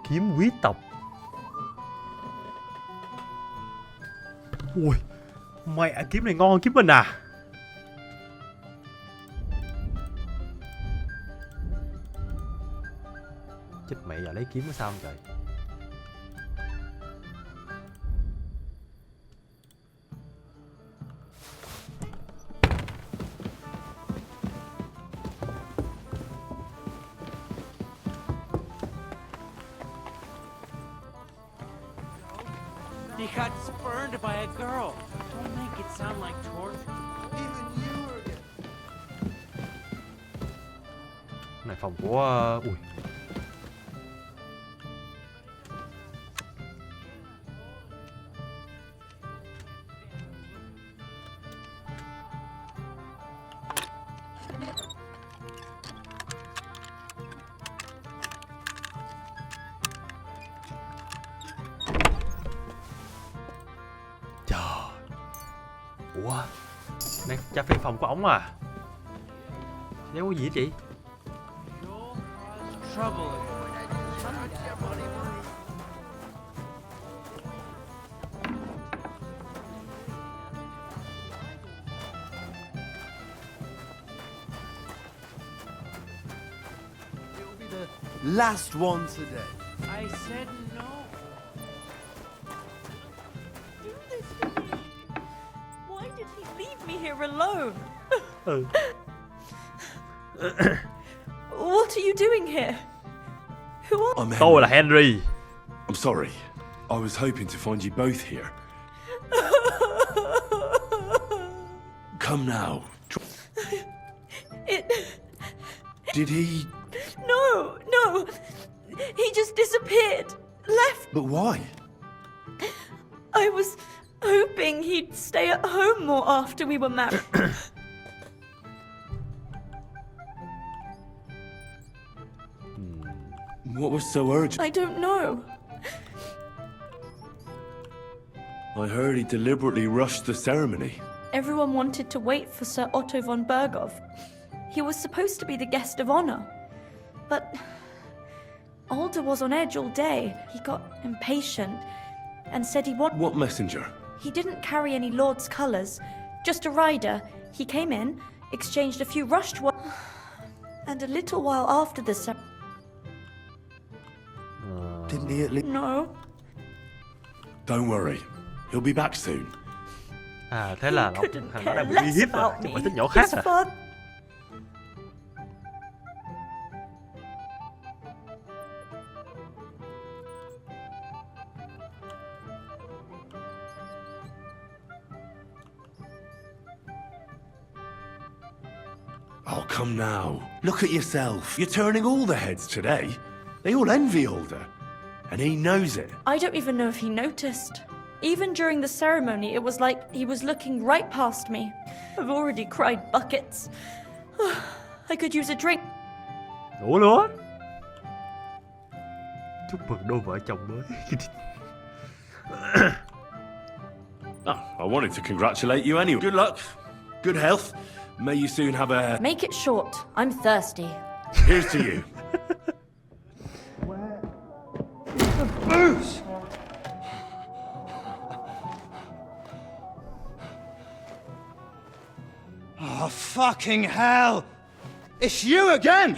Kiếm quý tộc. Ui, mẹ kiếm này ngon hơn kiếm mình à. Chết mẹ, giờ lấy kiếm nó sao không trời. He got spurned by a girl. Don't make it sound like torture. Even you are Này phòng của... Ui. Ủa, này trả phí phòng của ổng à? Nếu có gì chị? Last one today. I said no. Why did he leave me here alone? What are you doing here? Who are... I'm Tôi là Henry. I'm sorry. I was hoping to find you both here. Come now. Did he... No, no. He just disappeared. Left. But why? I was hoping he'd stay at home more after we were married. What was so urgent? I don't know. I heard he deliberately rushed the ceremony. Everyone wanted to wait for Sir Otto von Berghoff. He was supposed to be the guest of honor. But Alder was on edge all day. He got impatient and said he wanted... What messenger? He didn't carry any Lord's colours, just a rider. He came in, exchanged a few rushed words, and a little while after the ceremony... Didn't he at least... No. Don't worry. He'll be back soon. À, thế là thằng đó đang bị uy hiếp à, chứ không phải tính nhỏ khác à. Oh, come now. Look at yourself. You're turning all the heads today. They all envy Alder. And he knows it. I don't even know if he noticed. Even during the ceremony, it was like he was looking right past me. I've already cried buckets. I could use a drink. Ủa luôn. Chúc mừng đôi vợ chồng mới. I wanted to congratulate you anyway. Good luck. Good health. May you soon have a... Make it short. I'm thirsty. Here's to you. Booze! Oh, fucking hell! It's you again!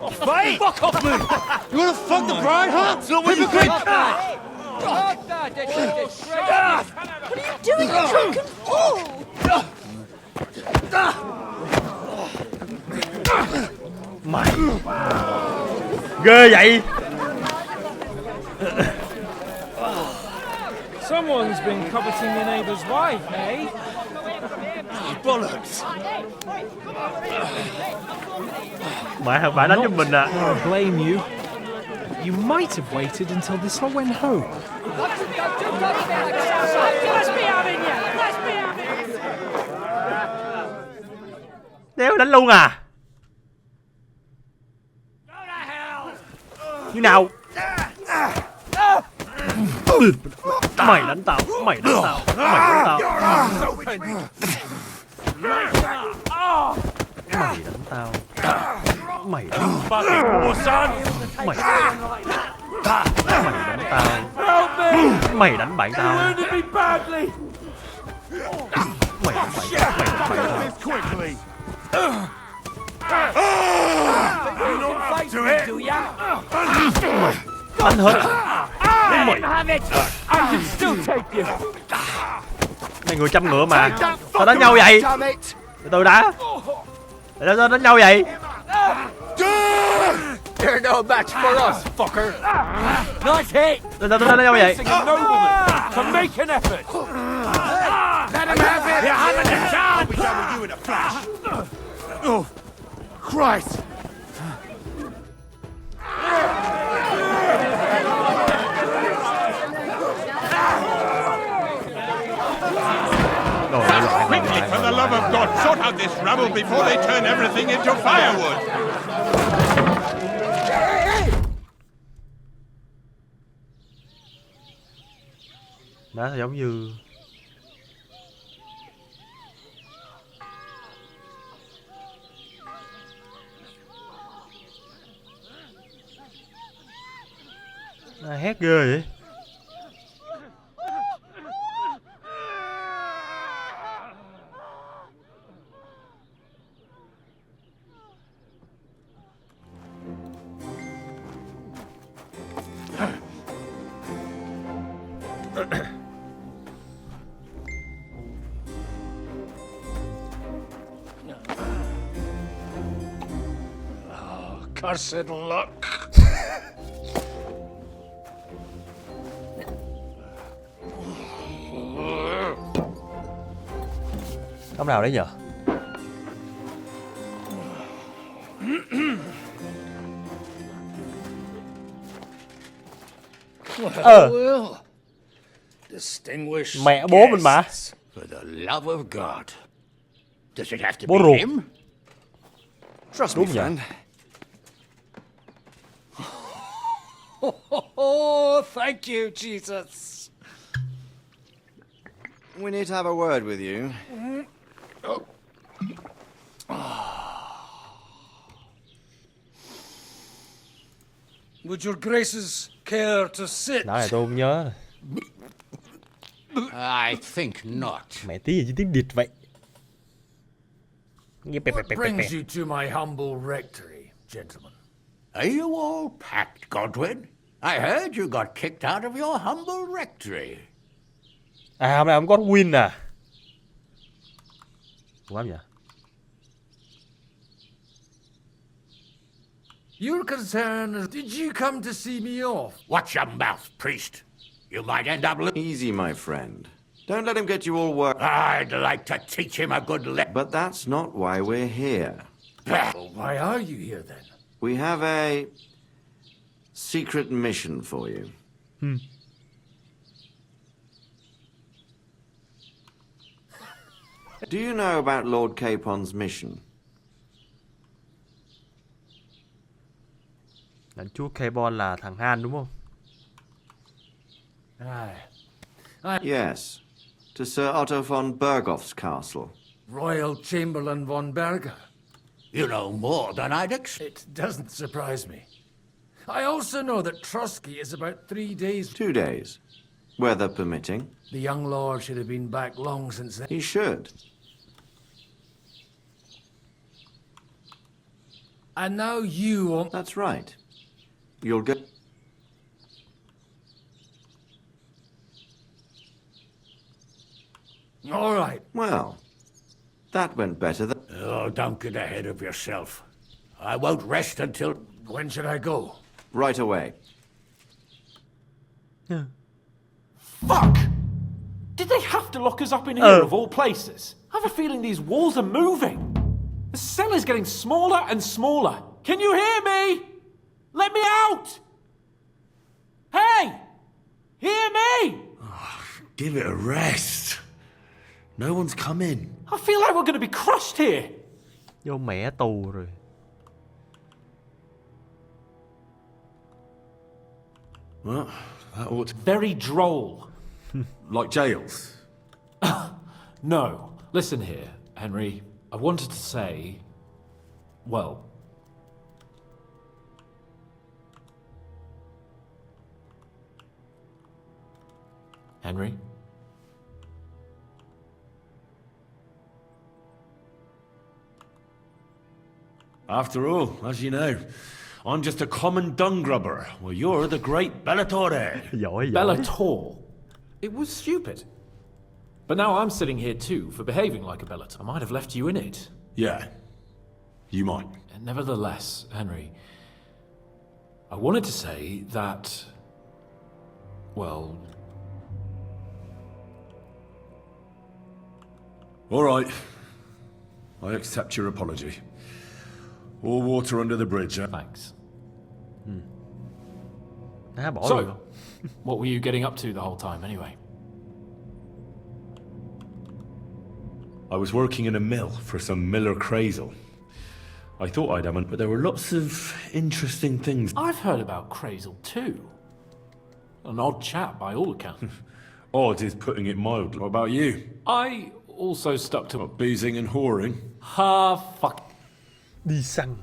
Oh, fight! Fuck off me! You wanna fuck the bride, huh? It's not what you think! What are you doing, you drunken fool? Mày ghê vậy. Someone's been coveting your neighbour's wife, eh? Bollocks! Thằng bạn đánh cho mình à. I don't blame you. You might have waited until this all went home. Đéo đánh luôn à? Như nào? Mày đánh tao, mày đánh tao, mày đánh tao. Mày đánh tao. Mày đánh tao. Mày đánh bạn tao. Mày đánh bạn tao. Đánh hết. Mày người chăm ngựa mà. Tao đánh nhau vậy? Từ đã. Tao đánh nhau vậy? You're no match for us, fucker! Nice hit! Tao đánh nhau vậy? To make an effort! Let him have it! You're having a chance! I'll be done with you in a flash! Christ! Quickly, for the love of God, sort out this rabble before they turn everything into firewood! Đó giống như hét ghê vậy. Cursed luck. Ông nào đấy nhở? Well, distinguished mẹ bố mình mà. For the love of God. Does it have to Bố be ruột. him? Trust me, Đúng vậy. friend. Oh, thank you, Jesus. We need to have a word with you. Would your graces care to sit? Đó là tôi không nhớ. I think not. Mẹ tí gì chứ tiếng địt vậy. What brings you to my humble rectory, gentlemen? Are you all packed, Godwin? I heard you got kicked out of your humble rectory. À hôm nay ông có win à? Quá nhỉ? Your concern is, did you come to see me off? Watch your mouth, priest. You might end up Easy, my friend. Don't let him get you all worked. I'd like to teach him a good lesson. But that's not why we're here. Well, why are you here then? We have a secret mission for you. Do you know about Lord Capon's mission? Lãnh chúa Capon là thằng Han đúng không? Yes, to Sir Otto von Bergoff's castle. Royal Chamberlain von Berger. You know more than I'd expect. It doesn't surprise me. I also know that Trotsky is about 3 days... 2 days, weather permitting. The young lord should have been back long since then. He should. And now you want... That's right. You'll go... All right. Well, that went better than... Oh, don't get ahead of yourself. I won't rest until... When should I go? Right away. Fuck! Did they have to lock us up in here of all places? I have a feeling these walls are moving. The cell is getting smaller and smaller. Can you hear me? Let me out! Hey! Hear me! Give it a rest. No one's come in. I feel like we're going to be crushed here. Vô mẹ tù rồi. Well, that ought to... Very droll. Like jails? No. Listen here, Henry. I wanted to say... Well... Henry? After all, as you know, I'm just a common dung grubber, while you're the great Bellatore. Bellator? It was stupid. But now I'm sitting here too, for behaving like a Bellator. I might have left you in it. Yeah, you might. Nevertheless, Henry, I wanted to say that... Well... All right. I accept your apology. All water under the bridge, huh? Thanks. Bỏ So, rồi. what were you getting up to the whole time, anyway? I was working in a mill for some Miller Crazel. I thought I'd have one, but there were lots of interesting things. I've heard about Crazel too. An odd chap by all accounts. Odd is putting it mildly. What about you? I also stuck to... What, boozing and whoring? Ha, fuck. Đi săn.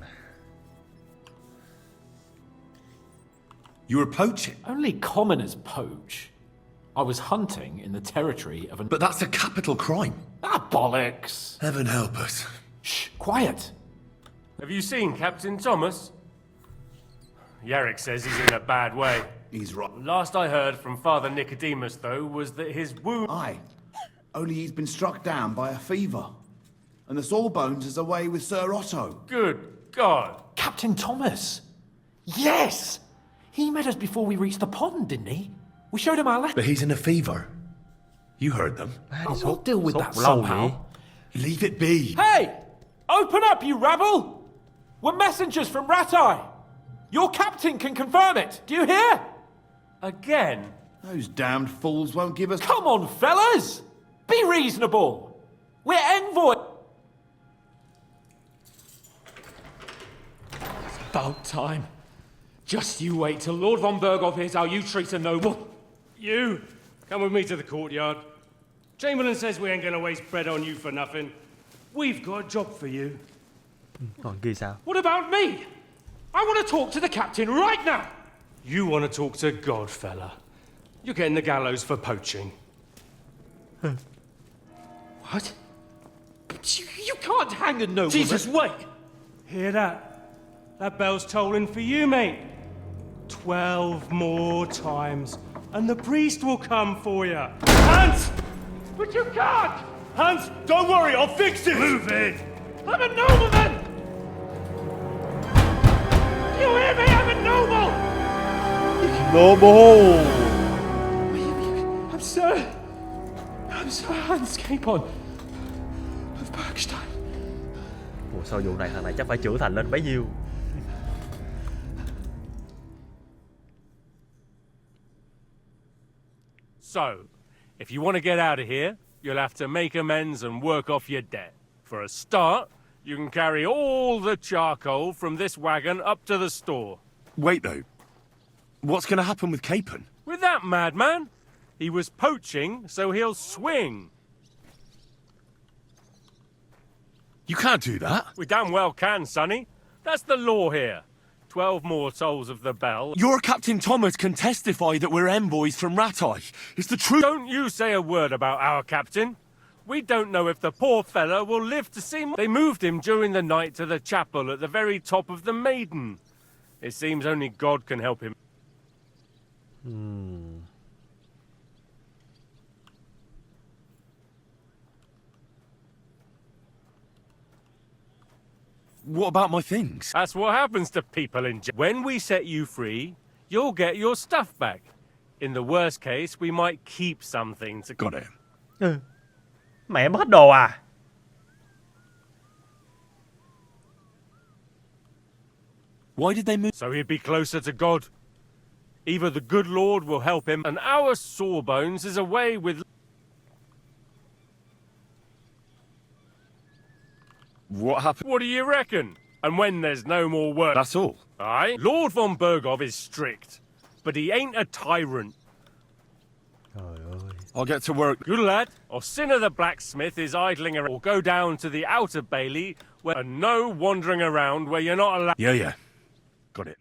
You were poaching? Only commoners poach. I was hunting in the territory of an... But that's a capital crime. Ah, bollocks. Heaven help us. Shh, quiet. Have you seen Captain Thomas? Yarrick says he's in a bad way. He's right. Last I heard from Father Nicodemus, though, was that his wound... Aye. Only he's been struck down by a fever. And the Sawbones is away with Sir Otto. Good God. Captain Thomas. Yes! He met us before we reached the pond, didn't he? We showed him our letter. But he's in a fever. You heard them. We'll deal with that somehow. Leave it be. Hey! Open up, you rabble! We're messengers from Ratai. Your captain can confirm it. Do you hear? Again? Those damned fools won't give us... Come on, fellas! Be reasonable. We're envoy... It's about time. Just you wait till Lord von Berghoff hears how you treat a noble. You, come with me to the courtyard. Chamberlain says we ain't gonna waste bread on you for nothing. We've got a job for you. Còn kia sao? What about me? I want to talk to the captain right now. You want to talk to God, fella. You're getting the gallows for poaching. What? You can't hang a nobleman. Jesus, wait! Hear that? That bell's tolling for you, mate. 12 more times, and the priest will come for you. Hans! But you can't! Hans, don't worry, I'll fix it! Move it! I'm a nobleman! You hear me? I'm a noble! Noble! I'm Sir Hans Capon of Bergstein. Ủa sao vụ này thằng này chắc phải trưởng thành lên bấy nhiêu? So, if you want to get out of here, you'll have to make amends and work off your debt. For a start, you can carry all the charcoal from this wagon up to the store. Wait, though. What's going to happen with Capon? With that madman? He was poaching, so he'll swing. You can't do that. We damn well can, Sonny. That's the law here. 12 more tolls of the bell. Your Captain Thomas can testify that we're envoys from Ratai. It's the truth. Don't you say a word about our captain. We don't know if the poor fellow will live to see more. They moved him during the night to the chapel at the very top of the Maiden. It seems only God can help him. What about my things? That's what happens to people in jail. When we set you free, you'll get your stuff back. In the worst case, we might keep something to... Got it. Mẹ mất hết đồ à? Why did they move? So he'd be closer to God. Either the good Lord will help him, and our Sawbones is away with... What happened? What do you reckon? And when there's no more work... That's all. Aye? Lord von Berghoff is strict, but he ain't a tyrant. I'll get to work. Good lad. Orsina the blacksmith is idling around. Or go down to the outer bailey, and no wandering around where you're not allowed... Yeah. Got it.